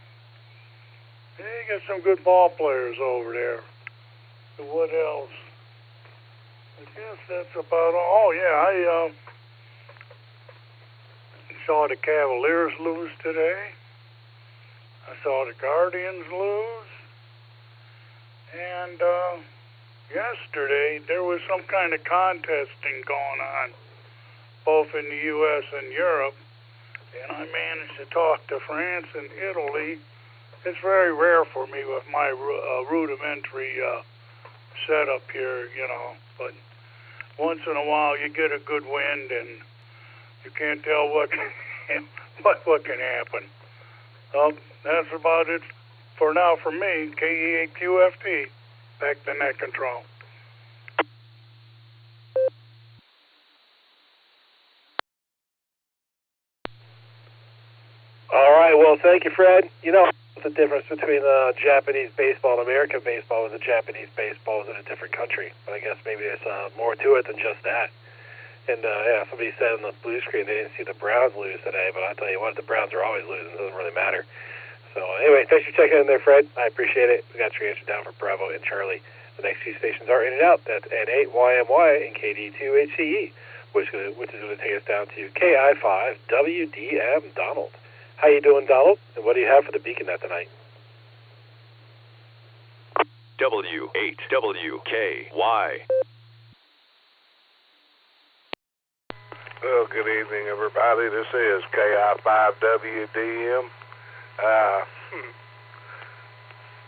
you got some good ball players over there. So what else? I guess that's about all. Oh, yeah, I saw the Cavaliers lose today. I saw the Guardians lose. And yesterday there was some kind of contesting going on, both in the U.S. and Europe. And I managed to talk to France and Italy. It's very rare for me with my rudimentary setup here, you know. But once in a while you get a good wind and you can't tell what what can happen. That's about it for now for me. KE8QFT, back to net control. All right, well, thank you, Fred. You know, the difference between Japanese baseball and American baseball is the Japanese baseball is in a different country. But I guess maybe there's more to it than just that. And, yeah, somebody said on the blue screen they didn't see the Browns lose today, but I'll tell you what, the Browns are always losing. It doesn't really matter. So, anyway, thanks for checking in there, Fred. I appreciate it. We got your answer down for Bravo and Charlie. The next few stations are in and out. That's N8YMY and KD2HCE, which is going to take us down to KI5WDM Donald. How you doing, Donald? And what do you have for the Beacon Net tonight? W8WKY. Well, good evening, everybody. This is KI5WDM.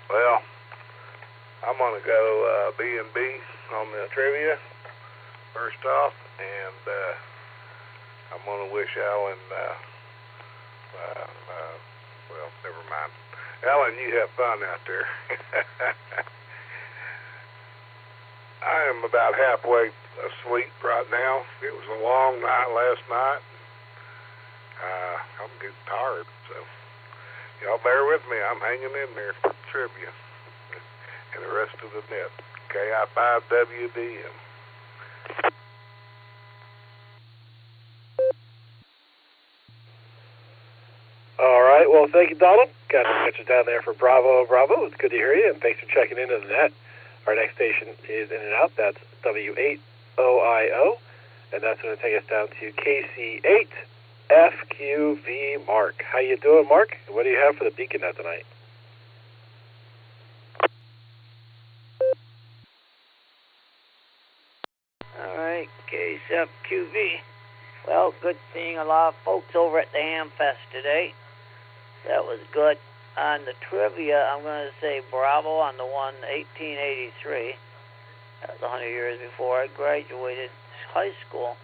Well, I'm going to go B&B on the trivia first off, and I'm going to wish Alan, well, never mind. Alan, you have fun out there. I am about halfway asleep right now. It was a long night last night. I'm getting tired, so y'all bear with me. I'm hanging in there for trivia and the rest of the net. KI5WDM. All right, well, thank you, Donald. Got some answers down there for Bravo. It's good to hear you, and thanks for checking into the net. Our next station is in and out. That's W8OIO, and that's going to take us down to KC8FQV Mark. How you doing, Mark? What do you have for the Beacon Net tonight? All right, KCFQV. Well, good seeing a lot of folks over at the Ham Fest today. That was good. On the trivia, I'm going to say Bravo on the one 1883. That was 100 years before I graduated high school.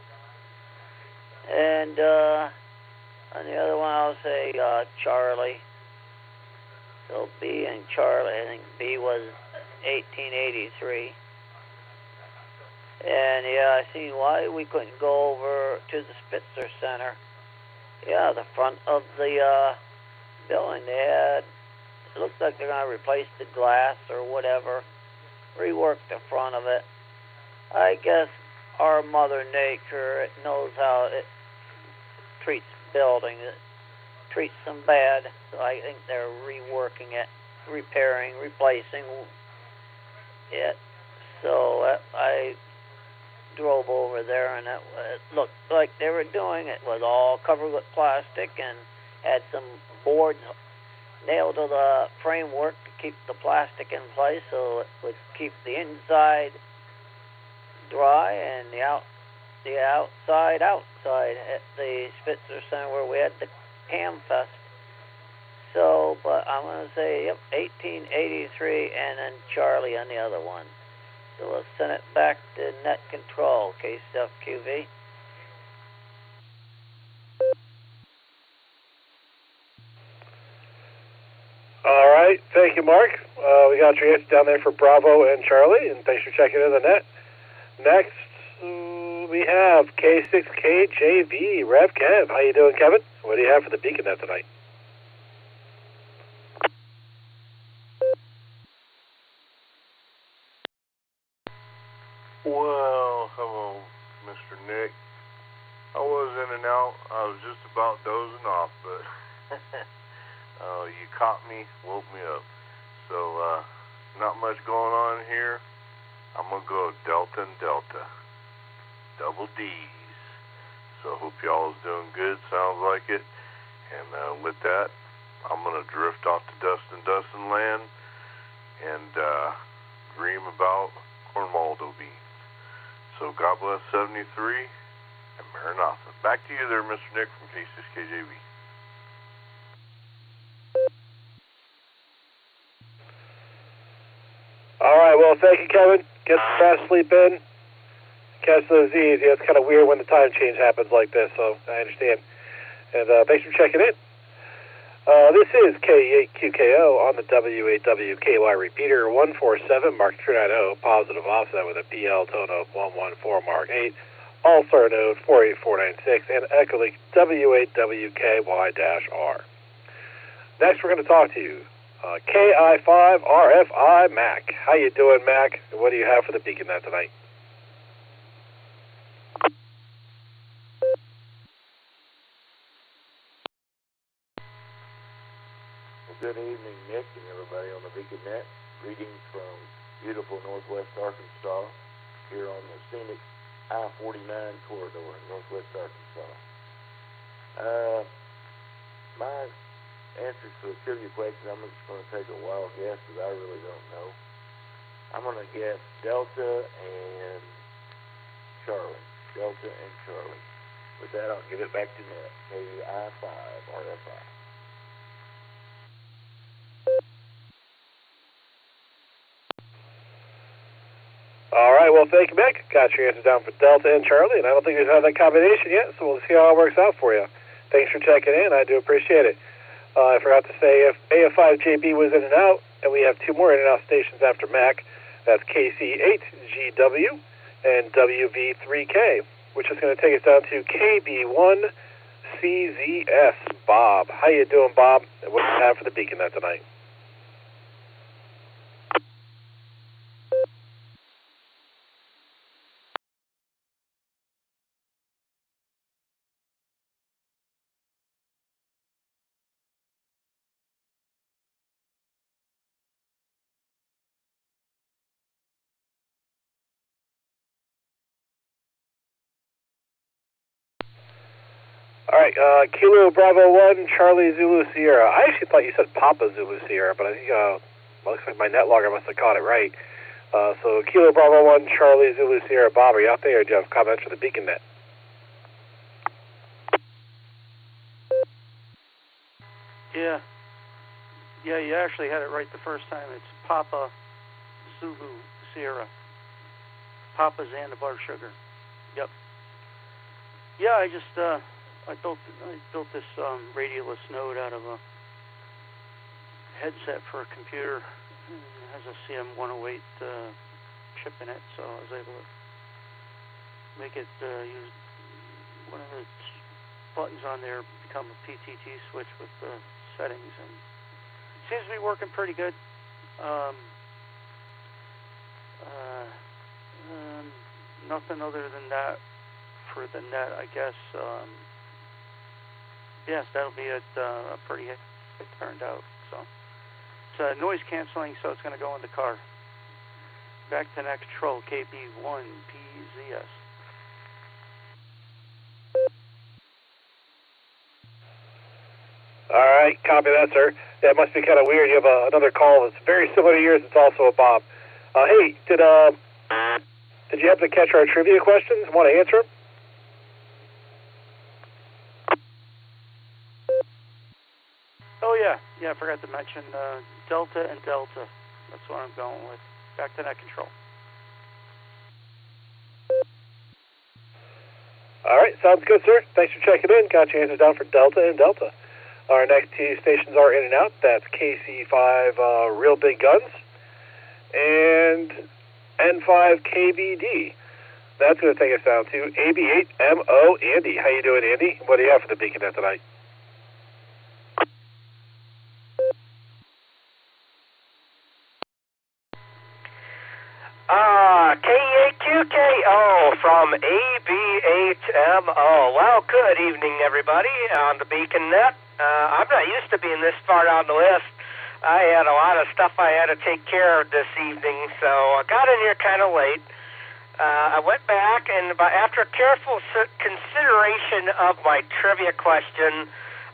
And on the other one, I'll say Charlie. So B and Charlie. I think B was 1883. And yeah, I seen why we couldn't go over to the Spitzer Center. Yeah, the front of the building, they had, it looks like they're going to replace the glass or whatever, rework the front of it. I guess our Mother Nature, it knows how it treats buildings. It treats them bad, so I think they're reworking it, repairing, replacing it. So I drove over there, and it looked like they were doing it. Was all covered with plastic and had some boards nailed to the framework to keep the plastic in place, so it would keep the inside dry and the outside at the Spitzer Center where we had the Ham Fest. So, but I'm going to say, yep, 1883, and then Charlie on the other one. So we'll send it back to net control, KCFQV. All right, thank you, Mark. We got your answer down there for Bravo and Charlie, and thanks for checking in the net. Next, we have K6KJV, Rev Kev. How you doing, Kevin? What do you have for the Beacon Net tonight? Well, hello, Mr. Nick. I was in and out. I was just about dozing off, but you caught me, woke me up. So, not much going on here. I'm going to go Delta and Delta. Double D's. So, hope y'all is doing good. Sounds like it. And with that, I'm going to drift off to Dustin land and dream about Cornwaldo beans. So God bless 73 and Maranatha. Back to you there, Mr. Nick from K6KJV. All right, well, thank you, Kevin. Get some fast sleep in. Catch those Z's. Yeah, it's kind of weird when the time change happens like this, so I understand. And thanks for checking in. This is K8QKO on the W8WKY repeater 147 Mark 390, positive offset with a PL tone of 114 Mark 8, Allstar Node 48496, and EchoLink W8WKY-R. Next, we're going to talk to you, KI5RFI Mac. How you doing, Mac? What do you have for the Beacon Net tonight? Good evening, Nick, and everybody on the Beacon Net. Greetings from beautiful northwest Arkansas, here on the scenic I-49 corridor in northwest Arkansas. My answers for the trivia question, I'm just going to take a wild guess because I really don't know. I'm going to guess Delta and Charlie. Delta and Charlie. With that, I'll give it back to Nick. KI5RFI. All right, well, thank you, Mick. Got your answers down for Delta and Charlie, and I don't think we've had that combination yet, so we'll see how it works out for you. Thanks for checking in. I do appreciate it. I forgot to say, if AF5JB was in and out, and we have two more in and out stations after Mac, that's KC8GW and WV3K, which is going to take us down to KB1CZS. Bob. How you doing, Bob? And what do you have for the Beacon Net tonight? All right, Kilo Bravo 1, Charlie Zulu Sierra. I actually thought you said Papa Zulu Sierra, but I think looks like my net logger must have caught it right. So Kilo Bravo 1, Charlie Zulu Sierra. Bob, are you out there, or do you have comments for the Beacon Net? Yeah, you actually had it right the first time. It's Papa Zulu Sierra. Papa Zanzibar Sugar. Yep. Yeah, I built this radioless node out of a headset for a computer. It has a CM108 chip in it, so I was able to make it use one of the buttons on there, become a PTT switch with the settings, and it seems to be working pretty good. Nothing other than that for the net, I guess. Yes, that'll be it. Pretty hit it turned out. So it's noise canceling, so it's going to go in the car. Back to net control, KB1PZS. All right, copy that, sir. Yeah, it must be kind of weird. You have another call that's very similar to yours. It's also a Bob. Hey, did you happen to catch our trivia questions? Want to answer them? Oh, yeah, I forgot to mention Delta and Delta. That's what I'm going with. Back to net control. All right, sounds good, sir. Thanks for checking in. Got your answers down for Delta and Delta. Our next two stations are in and out. That's KC5 Real Big Guns and N5 KBD. That's going to take us down to AB8MO Andy. How you doing, Andy? What do you have for the Beacon Net tonight? K8Q, QKO from AB8MO. Well, good evening, everybody, on the Beacon Net. I'm not used to being this far down the list. I had a lot of stuff I had to take care of this evening, so I got in here kind of late. I went back, and after careful consideration of my trivia question,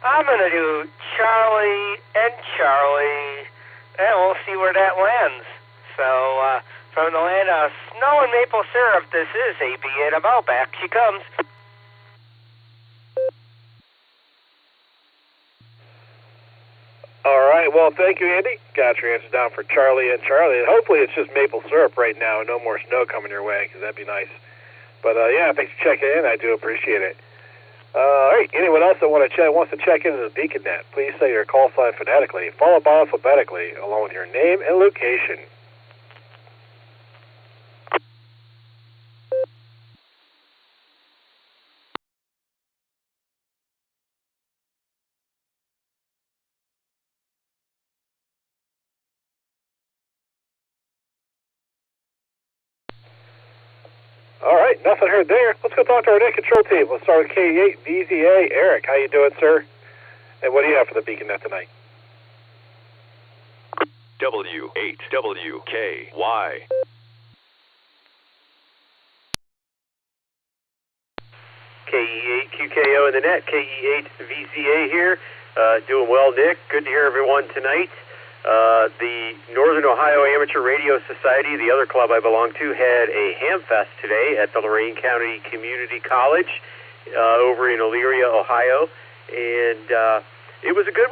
I'm going to do Charlie and Charlie, and we'll see where that lands. So, from the land of snow and maple syrup, this is AB8MO. Back she comes. All right, well, thank you, Andy. Got your answer down for Charlie and Charlie. And hopefully it's just maple syrup right now and no more snow coming your way, because that'd be nice. But, yeah, thanks for checking in. I do appreciate it. All right, anyone else that wants to check into the Beacon Net, please say your call sign phonetically, followed by alphabetically, along with your name and location. All right, nothing heard there. Let's go talk to our net control team. Let's start with K8 VZA. Eric, how you doing, sir? And what do you have for the Beacon Net tonight? W8WKY. KE8 QKO in the net. KE8 VZA here. Doing well, Nick. Good to hear everyone tonight. The Northern Ohio Amateur Radio Society, the other club I belong to, had a ham fest today at the Lorain County Community College over in Elyria, Ohio, and it was a good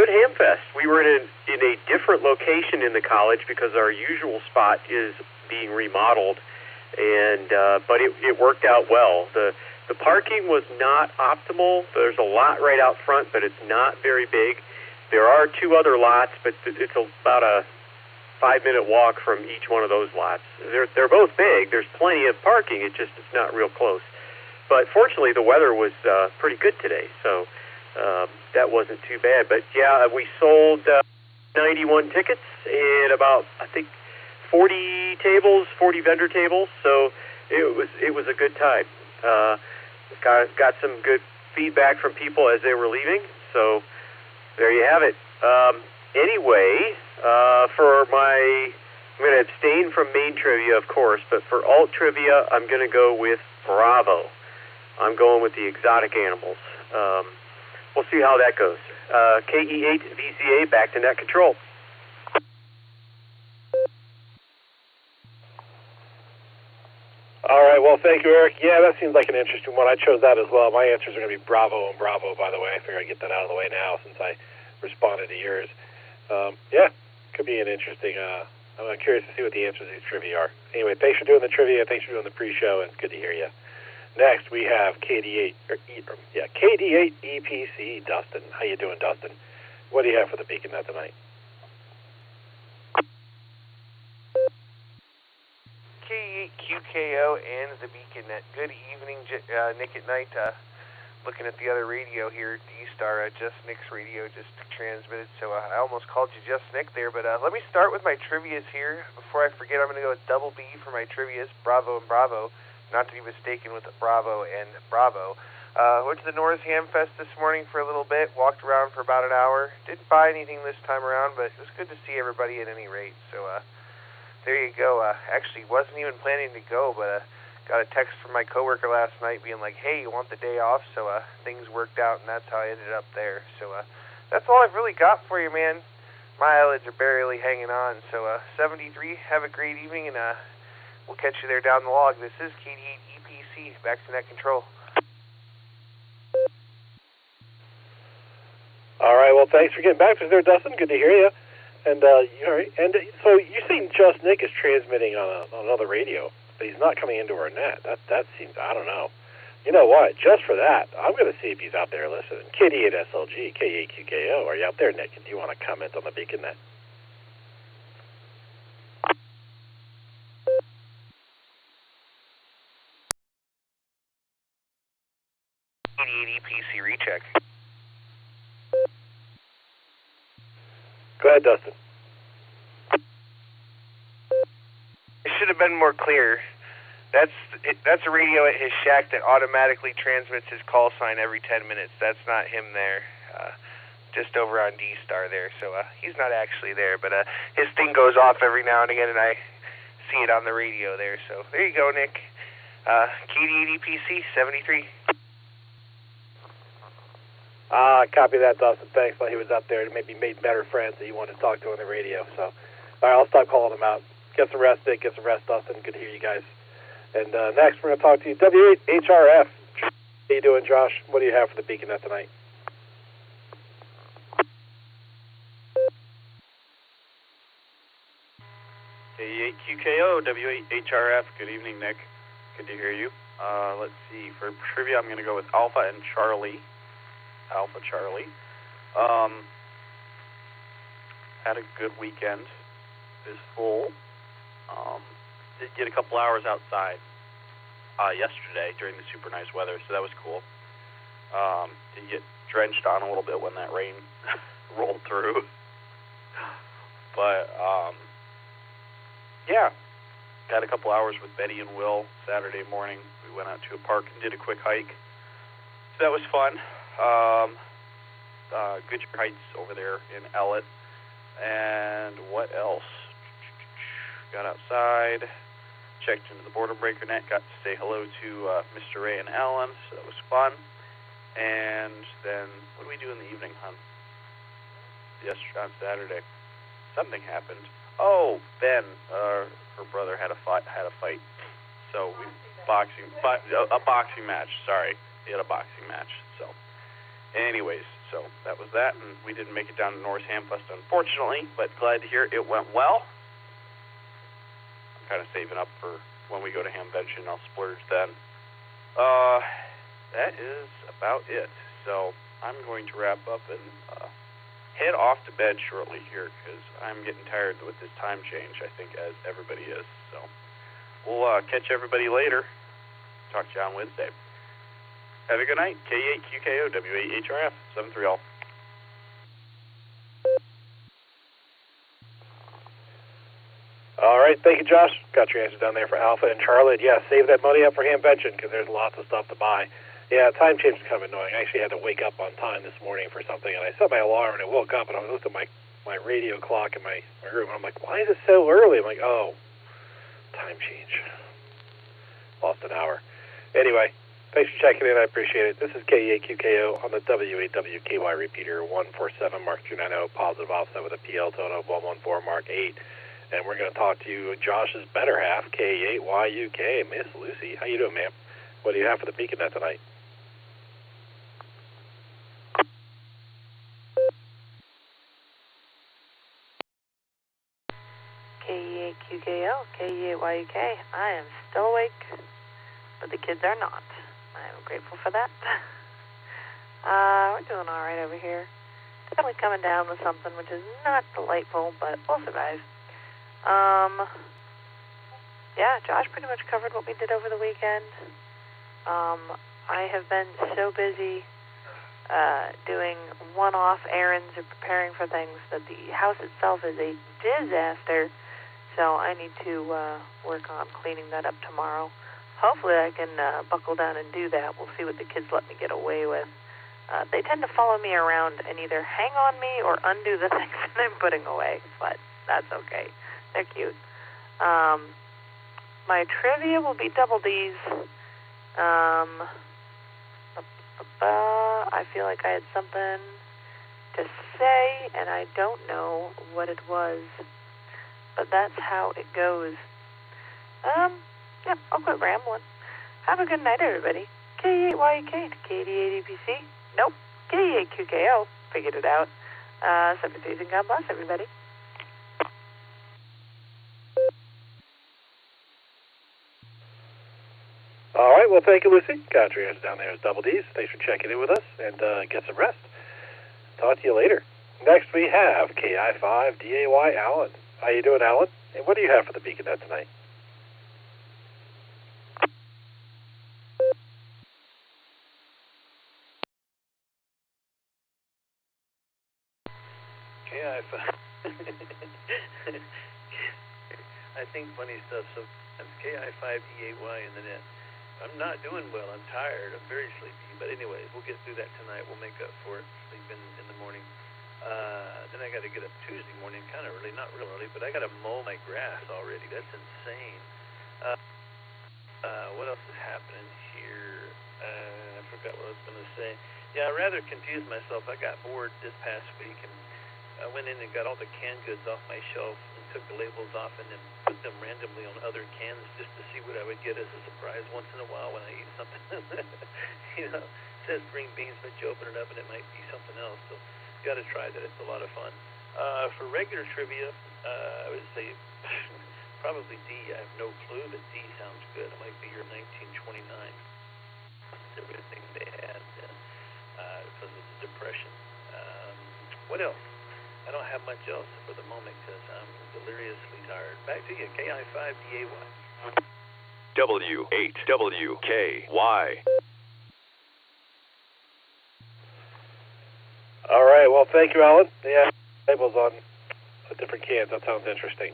ham fest. We were in a different location in the college because our usual spot is being remodeled, and but it worked out well. The parking was not optimal. There's a lot right out front, but it's not very big. There are two other lots, but it's about a 5-minute walk from each one of those lots. They're both big. There's plenty of parking. It's not real close. But fortunately, the weather was pretty good today, so that wasn't too bad. But yeah, we sold 91 tickets and about, I think, 40 vendor tables. So it was a good time. Got some good feedback from people as they were leaving. So there you have it. Anyway, I'm going to abstain from main trivia, of course, but for alt trivia, I'm going to go with Bravo. I'm going with the exotic animals. We'll see how that goes. KE8 VCA, back to net control. All right, well, thank you, Eric. Yeah, that seems like an interesting one. I chose that as well. My answers are going to be Bravo and Bravo, by the way. I figure I'd get that out of the way now since I responded to yours. Yeah, could be an interesting... I'm curious to see what the answers to these trivia are. Anyway, thanks for doing the trivia. Thanks for doing the pre-show, and it's good to hear you. Next, we have KD8 EPC, Dustin. How you doing, Dustin? What do you have for the Beacon Net tonight? K8 QKO and the Beacon Net. Good evening, Nick at Night. Looking at the other radio here, D-Star, Just Nick's radio just transmitted, so I almost called you Just Nick there, but let me start with my trivias here. Before I forget, I'm going to go with double B for my trivias, Bravo and Bravo, not to be mistaken with Bravo and Bravo. Went to the Norris Ham Fest this morning for a little bit, walked around for about an hour, didn't buy anything this time around, but it was good to see everybody at any rate, so there you go. Actually, wasn't even planning to go, but got a text from my coworker last night being like, hey, you want the day off? So things worked out, and that's how I ended up there. So that's all I've really got for you, man. My eyelids are barely hanging on. So 73, have a great evening, and we'll catch you there down the log. This is KD8 EPC, back to net control. All right, well, thanks for getting back to us there, Dustin. Good to hear you. And so you're saying Just Nick is transmitting on another radio, but he's not coming into our net. That seems, I don't know. You know what? Just for that, I'm going to see if he's out there listening. KD8 SLG, K8 QKO. Are you out there, Nick? Do you want to comment on the Beacon Net? KD8 EPC recheck. Go ahead, Dustin. I should have been more clear. That's a radio at his shack that automatically transmits his call sign every 10 minutes. That's not him there. Just over on D-Star there. So he's not actually there, but his thing goes off every now and again, and I see it on the radio there. So there you go, Nick. KD80PC 73. Copy that, Dustin. Thanks. Well, he was up there to maybe made better friends that you wanted to talk to on the radio. So, all right, I'll stop calling him out. Get some rest, Nick. Get some rest, Dustin. Good to hear you guys. And next, we're going to talk to you, W8HRF. How you doing, Josh? What do you have for the Beacon Net tonight? K8QKO, W8HRF. Good evening, Nick. Good to hear you. Let's see. For trivia, I'm going to go with Alpha and Charlie. Alpha Charlie. Had a good weekend. It was full. Did get a couple hours outside yesterday during the super nice weather, so that was cool. Did get drenched on a little bit when that rain rolled through. But, yeah, got a couple hours with Betty and Will Saturday morning. We went out to a park and did a quick hike. So that was fun. Goodyear Heights over there in Ellett. And what else? Got outside, checked into the Border Breaker net, got to say hello to Mr. Ray and Alan, so that was fun. And then, what did we do in the evening, hon? Yesterday, on Saturday. Something happened. Oh, Ben, her brother had a fight. So we a boxing match. Sorry, he had a boxing match. So, anyways, so that was that, and we didn't make it down to North Hamfest, unfortunately, but glad to hear it went well. I'm kind of saving up for when we go to Hamvention. I'll splurge then. That is about it. So I'm going to wrap up and head off to bed shortly here because I'm getting tired with this time change, I think, as everybody is. So we'll catch everybody later. Talk to you on Wednesday. Have a good night. K8QKO, W8HRF, 73 all. All right, thank you, Josh. Got your answer down there for Alpha and Charlie. Yeah, save that money up for Hamvention because there's lots of stuff to buy. Yeah, time change is kind of annoying. I actually had to wake up on time this morning for something, and I set my alarm, and I woke up, and I looked at my radio clock in my room, and I'm like, why is it so early? I'm like, oh, time change. Lost an hour. Anyway, thanks for checking in. I appreciate it. This is K8QKO on the W8WKY repeater, 147 Mark 290, positive offset with a PL tone of 114 Mark 8. And we're going to talk to you, Josh's better half, K8YUK, Miss Lucy. How you doing, ma'am? What do you have for the Beacon Net tonight? K8QKO, K8YUK. I am still awake, but the kids are not. I am grateful for that. We're doing all right over here. Definitely coming down with something which is not delightful, but we'll survive. Yeah, Josh pretty much covered what we did over the weekend. I have been so busy doing one-off errands or preparing for things that the house itself is a disaster. So I need to work on cleaning that up tomorrow. Hopefully I can buckle down and do that. We'll see what the kids let me get away with. They tend to follow me around and either hang on me or undo the things that I'm putting away, but that's okay. They're cute. My trivia will be double D's. I feel like I had something to say, and I don't know what it was, but that's how it goes. Yeah, I'll quit rambling. Have a good night, everybody. K8YK to KD8EPC. Nope, K8QKO. Figured it out. 7 days and God bless, everybody. All right, well, thank you, Lucy. Got your answer down there as double D's. Thanks for checking in with us, and get some rest. Talk to you later. Next, we have KI5DAY Alan. How you doing, Alan? And what do you have for the Beacon Net tonight? KI5. I think funny stuff. So That's KI5EAY in the net. I'm not doing well. I'm tired. I'm very sleepy. But anyways, we'll get through that tonight. We'll make up for it. Sleep in the morning. Then I got to get up Tuesday morning, kind of early, not real early, but I got to mow my grass already. That's insane. What else is happening here? I forgot what I was going to say. Yeah, I rather confused myself. I got bored this past week, and I went in and got all the canned goods off my shelf and took the labels off and then put them randomly on other cans just to see what I would get as a surprise once in a while when I eat something. You know, it says green beans, but you open it up and it might be something else. So you got to try that. It's a lot of fun. For regular trivia, I would say probably D. I have no clue, but D sounds good. It might be your 1929. It's everything they had because of the Depression. What else? I don't have much else for the moment because I'm deliriously tired. Back to you, KI5DAY. W8WKY. All right, well, thank you, Alan. Yeah, labels on different cans. That sounds interesting.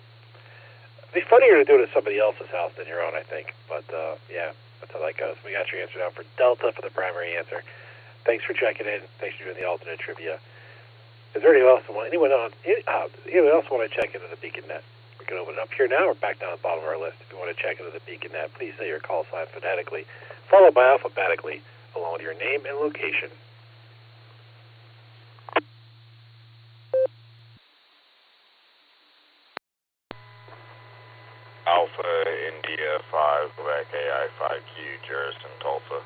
It'd be funnier to do it at somebody else's house than your own, I think. But, yeah, that's how that goes. We got your answer now for Delta for the primary answer. Thanks for checking in. Thanks for doing the alternate trivia. Is there anyone else want to check into the BeaconNet? We can open it up here now or back down at the bottom of our list. If you want to check into the BeaconNet, please say your call sign phonetically, followed by alphabetically, along with your name and location. Alpha India 5, Quebec AI 5Q, Jerison, Tulsa.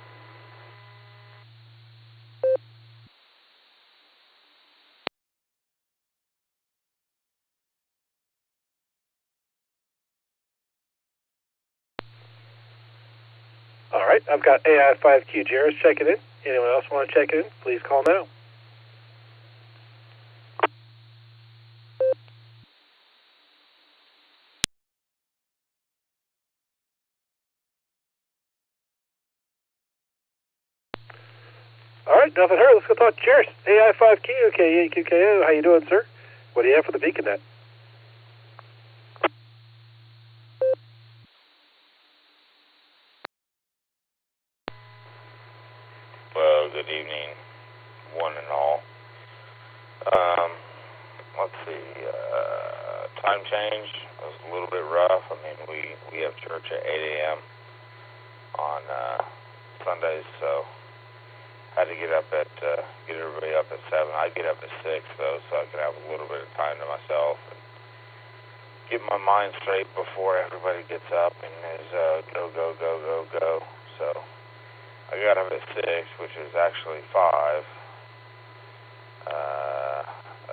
All right, I've got AI5Q Jairus checking in. Anyone else want to check in? Please call now. All right, nothing heard. Let's go talk to Jairus. AI5Q, KE8QKO. How you doing, sir? What do you have for the BeaconNet? Well, good evening, one and all. Let's see, time change was a little bit rough. I mean, we have church at 8 a.m. on Sundays, so had to get everybody up at 7. I get up at 6, though, so I can have a little bit of time to myself and get my mind straight before everybody gets up and is go. So I got up at 6, which is actually 5,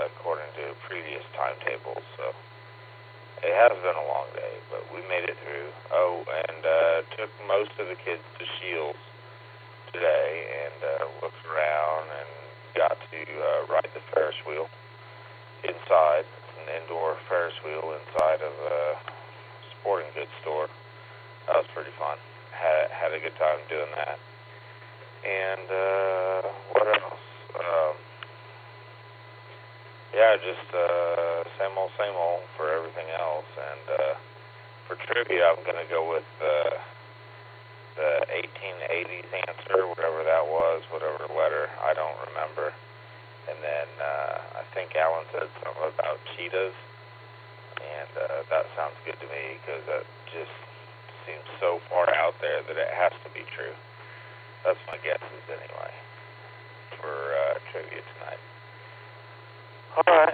according to previous timetables. So it has been a long day, but we made it through. Oh, and took most of the kids to Shields today and looked around and got to ride the Ferris wheel inside. It's an indoor Ferris wheel inside of a sporting goods store. That was pretty fun. Had a good time doing that. And what else? Yeah, just same old for everything else. And for trivia, I'm going to go with the 1880s answer, whatever that was, whatever letter, I don't remember. And then I think Alan said something about cheetahs, and that sounds good to me because that just seems so far out there that it has to be true. That's my guesses anyway for trivia tonight. All right,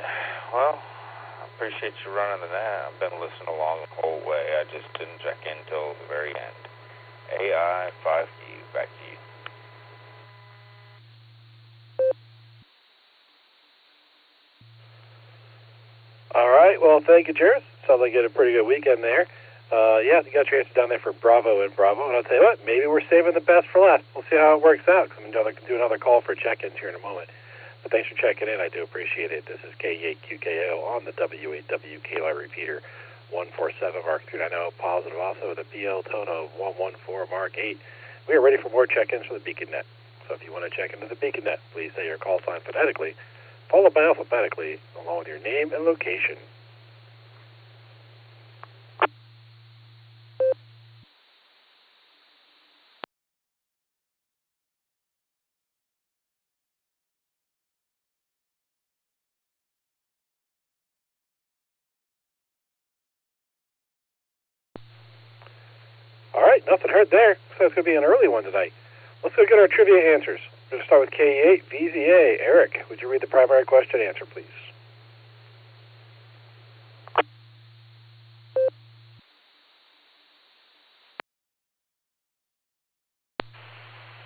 well, I appreciate you running the net. I've been listening along the whole way. I just didn't check in till the very end. AI5Q, back to you. All right, well, thank you, Jairus. Sounds like you had a pretty good weekend there. Yeah, you got your answer down there for Bravo and Bravo. And I'll tell you what, maybe we're saving the best for last. We'll see how it works out. I'm going to do another call for check-ins here in a moment. But thanks for checking in. I do appreciate it. This is KE8QKO on the W8WKY repeater. 147 Mark 390, positive also with a PL tone of 114 Mark 8. We are ready for more check-ins for the BeaconNet. So if you want to check into the BeaconNet, please say your call sign phonetically, followed by alphabetically, along with your name and location. All right, nothing heard there. So it's going to be an early one tonight. Let's go get our trivia answers. We're going to start with KE8, VZA. Eric, would you read the primary question answer, please?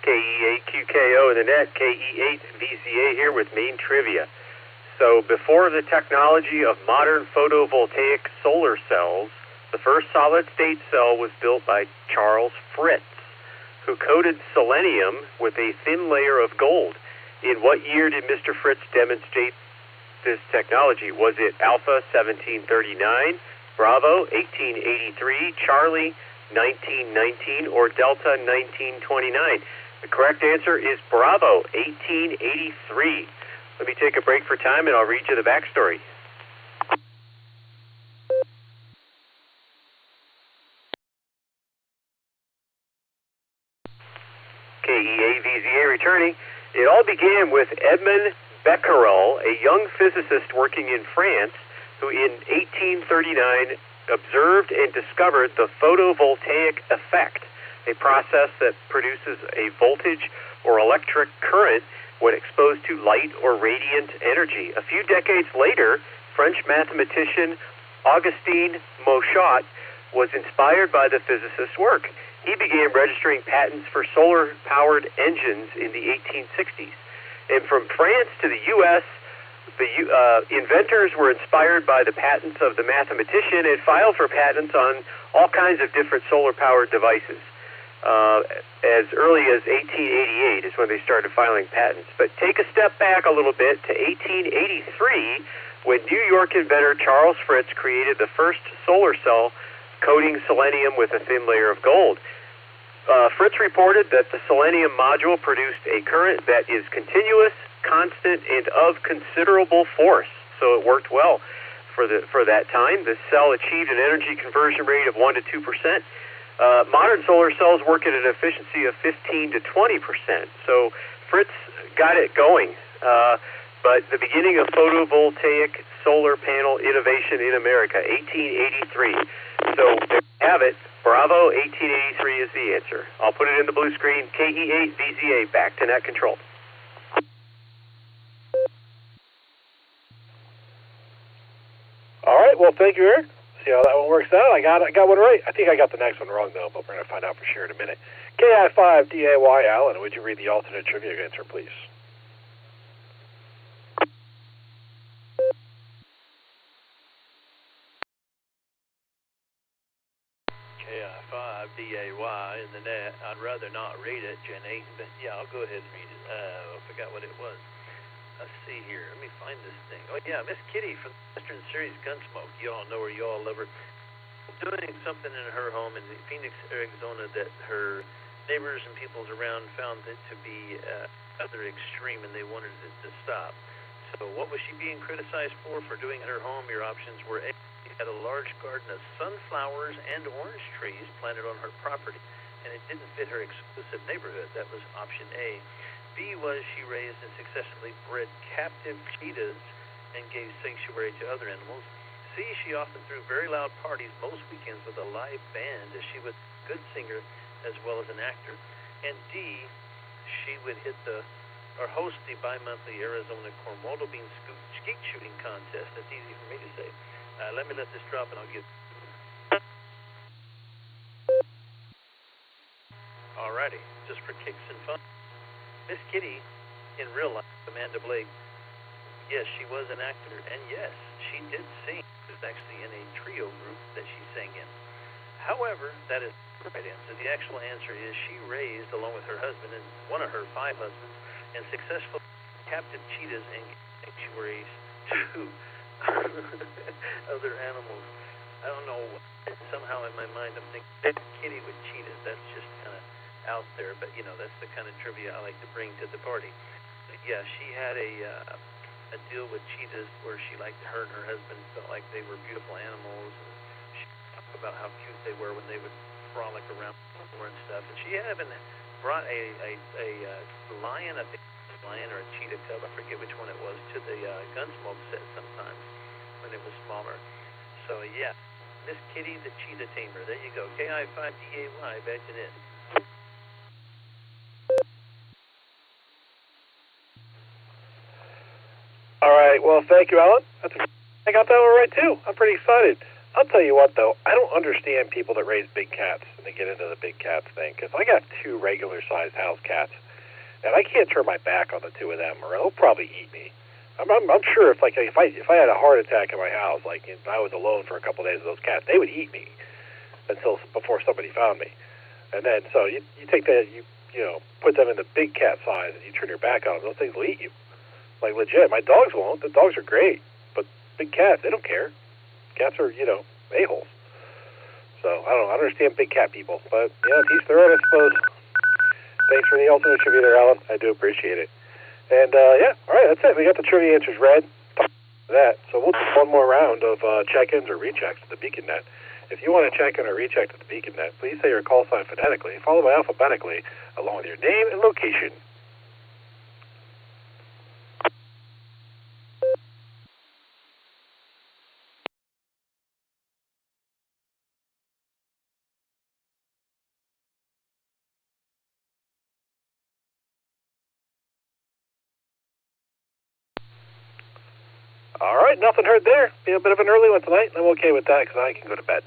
KE8QKO in the net, KE8VCA here with main trivia. So before the technology of modern photovoltaic solar cells, the first solid-state cell was built by Charles Fritz, who coated selenium with a thin layer of gold. In what year did Mr. Fritz demonstrate this technology? Was it Alpha 1739, Bravo 1883, Charlie 1919, or Delta 1929? The correct answer is Bravo 1883. Let me take a break for time and I'll read you the backstory. KEAVZA returning. It all began with Edmond Becquerel, a young physicist working in France, who in 1839 observed and discovered the photovoltaic effect, a process that produces a voltage or electric current when exposed to light or radiant energy. A few decades later, French mathematician Augustin Mochot was inspired by the physicist's work. He began registering patents for solar-powered engines in the 1860s. And from France to the U.S., the inventors were inspired by the patents of the mathematician and filed for patents on all kinds of different solar-powered devices. As early as 1888 is when they started filing patents. But take a step back a little bit to 1883, when New York inventor Charles Fritz created the first solar cell coating selenium with a thin layer of gold. Fritz reported that the selenium module produced a current that is continuous, constant, and of considerable force. So it worked well for that time. The cell achieved an energy conversion rate of 1 to 2%. Modern solar cells work at an efficiency of 15 to 20%. So Fritz got it going. But the beginning of photovoltaic solar panel innovation in America, 1883. So there you have it. Bravo 1883 is the answer. I'll put it in the blue screen. KE8VZA, back to net control. All right, well, thank you, Eric. See how that one works out. I got one right. I think I got the next one wrong, though, but we're going to find out for sure in a minute. KI5DAY, Allen, would you read the alternate trivia answer, please? KI5DAY in the net. I'd rather not read it, Jenny, but yeah, I'll go ahead and read it. I forgot what it was. Let's see here. Let me find this thing. Oh, yeah, Miss Kitty from Western Series Gunsmoke. You all know her. You all love her. Doing something in her home in Phoenix, Arizona that her neighbors and peoples around found it to be rather extreme, and they wanted it to stop. So what was she being criticized for doing in her home? Your options were A, she had a large garden of sunflowers and orange trees planted on her property, and it didn't fit her exclusive neighborhood. That was option A. B was she raised and successfully bred captive cheetahs and gave sanctuary to other animals. C, she often threw very loud parties most weekends with a live band, as she was a good singer as well as an actor. And D, she would host the bi-monthly Arizona Cornwall Bean skeet shooting contest. That's easy for me to say. Let me let this drop and I'll give... Alrighty, just for kicks and fun. Miss Kitty, in real life, Amanda Blake, yes, she was an actor, and yes, she did sing. It was actually in a trio group that she sang in. However, that is the right answer. The actual answer is she raised, along with her husband and one of her 5 husbands, and successfully captive cheetahs and sanctuaries to other animals. I don't know, somehow in my mind I'm thinking Kitty with cheetahs. That's just kind of out there, but you know, that's the kind of trivia I like to bring to the party. But yeah, she had a deal with cheetahs where she liked her and her husband felt like they were beautiful animals, and she talked about how cute they were when they would frolic around and stuff. And she even brought a lion, I think lion or a cheetah cub, I forget which one it was, to the Gunsmoke set sometimes when it was smaller. So yeah, Miss Kitty the Cheetah Tamer. There you go. KI5DAY, batching in. All right. Well, thank you, Alan. I got that one right, too. I'm pretty excited. I'll tell you what, though. I don't understand people that raise big cats and they get into the big cats thing, because I got 2 regular-sized house cats, and I can't turn my back on the 2 of them, or they'll probably eat me. I'm sure if I had a heart attack in my house, like if I was alone for a couple of days with those cats, they would eat me before somebody found me. And then so you take that, you put them in the big cat size, and you turn your back on them, those things will eat you. Like legit. My dogs won't. The dogs are great, but big cats, they don't care. Cats are a-holes. So I don't understand big cat people, but each their own, I suppose. Thanks for the ultimate trivia there, Alan. I do appreciate it. And, all right, that's it. We got the trivia answers read. That. So we'll do one more round of check-ins or rechecks at the BeaconNet. If you want to check in or recheck at the BeaconNet, please say your call sign phonetically, followed by alphabetically, along with your name and location. All right, nothing heard there. Be a bit of an early one tonight, and I'm okay with that because I can go to bed.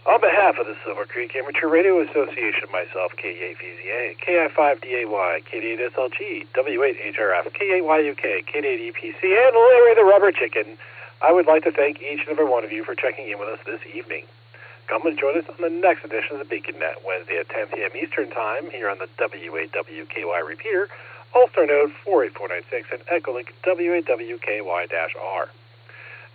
On behalf of the Silvercreek Amateur Radio Association, myself, K8VZA, KI5DAY, K8SLG, W8HRF, K8YUK, K8EPC, and Larry the Rubber Chicken, I would like to thank each and every one of you for checking in with us this evening. Come and join us on the next edition of the BeaconNet, Wednesday at 10 p.m. Eastern Time, here on the WAWKY repeater, Allstar Node 48496, and EchoLink WAWKY-R.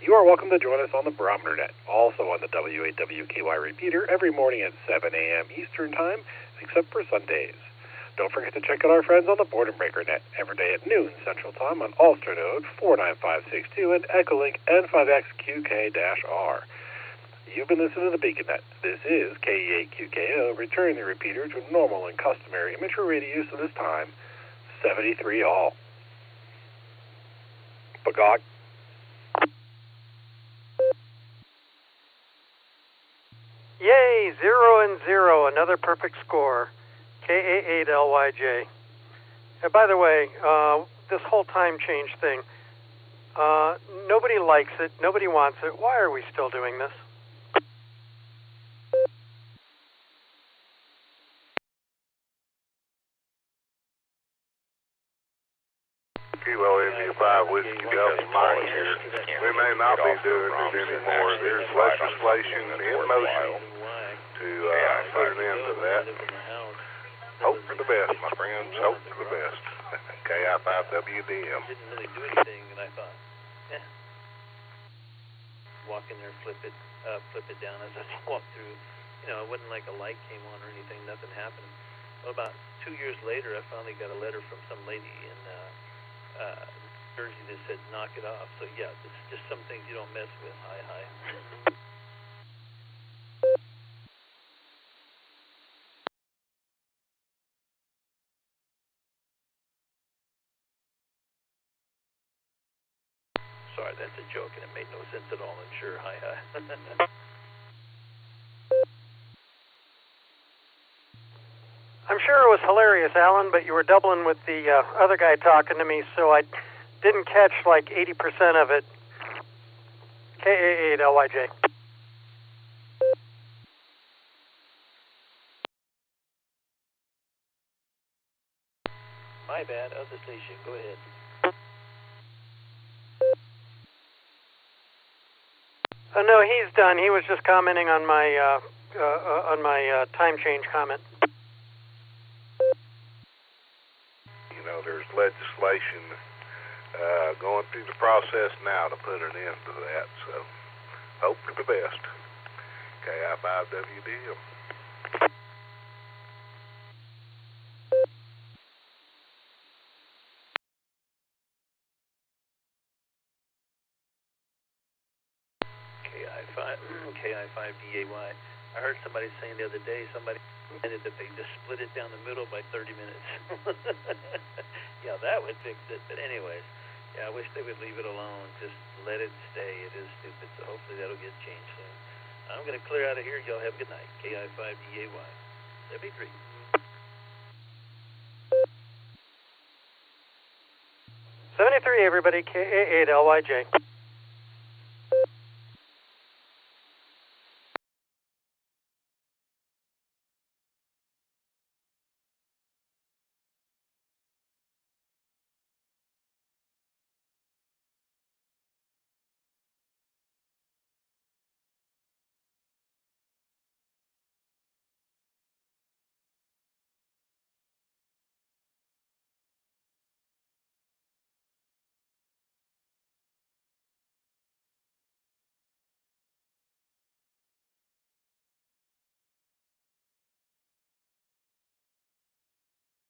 You are welcome to join us on the Barometer Net, also on the WAWKY repeater, every morning at 7 a.m. Eastern Time, except for Sundays. Don't forget to check out our friends on the Boredom Breaker Net, every day at noon Central Time on Allstar Node 49562 and EchoLink N5XQK-R. You've been listening to the BeaconNet. This is KE8QKO, returning the repeater to normal and customary amateur radio use of this time, 73 all. Bagog. Yay, 0-0, another perfect score. KA8LYJ. And by the way, this whole time change thing, nobody likes it, nobody wants it. Why are we still doing this? Kilo India 5 Whiskey Delta Mike here. We may not be doing it anymore. There's legislation in motion to put an end to that. Hope for the best, my friends. Hope for the best. KI5WDM. Didn't really do anything, and I thought, walk in there, flip it down as I walk through. It wasn't like a light came on or anything. Nothing happened. Well, about 2 years later, I finally got a letter from some lady in Jersey that said, knock it off. So, yeah, it's just some things you don't mess with. Hi. Sorry, that's a joke, and it made no sense at all. I'm sure. Hi. I'm sure it was hilarious, Alan, but you were doubling with the other guy talking to me, so I didn't catch like 80% of it. KA8LYJ. My bad. Other station. Go ahead. Oh no, he's done. He was just commenting on my time change comment. There's legislation going through the process now to put an end to that, so hope for the best. KI5WDM. KI5DAY. I heard somebody saying the other day, somebody admitted that they just split it down the middle by 30 minutes. Yeah, that would fix it. But anyways, I wish they would leave it alone. Just let it stay. It is stupid. So hopefully that'll get changed soon. I'm going to clear out of here. Y'all have a good night. KI5DAY. 73. 73, everybody. KA8LYJ.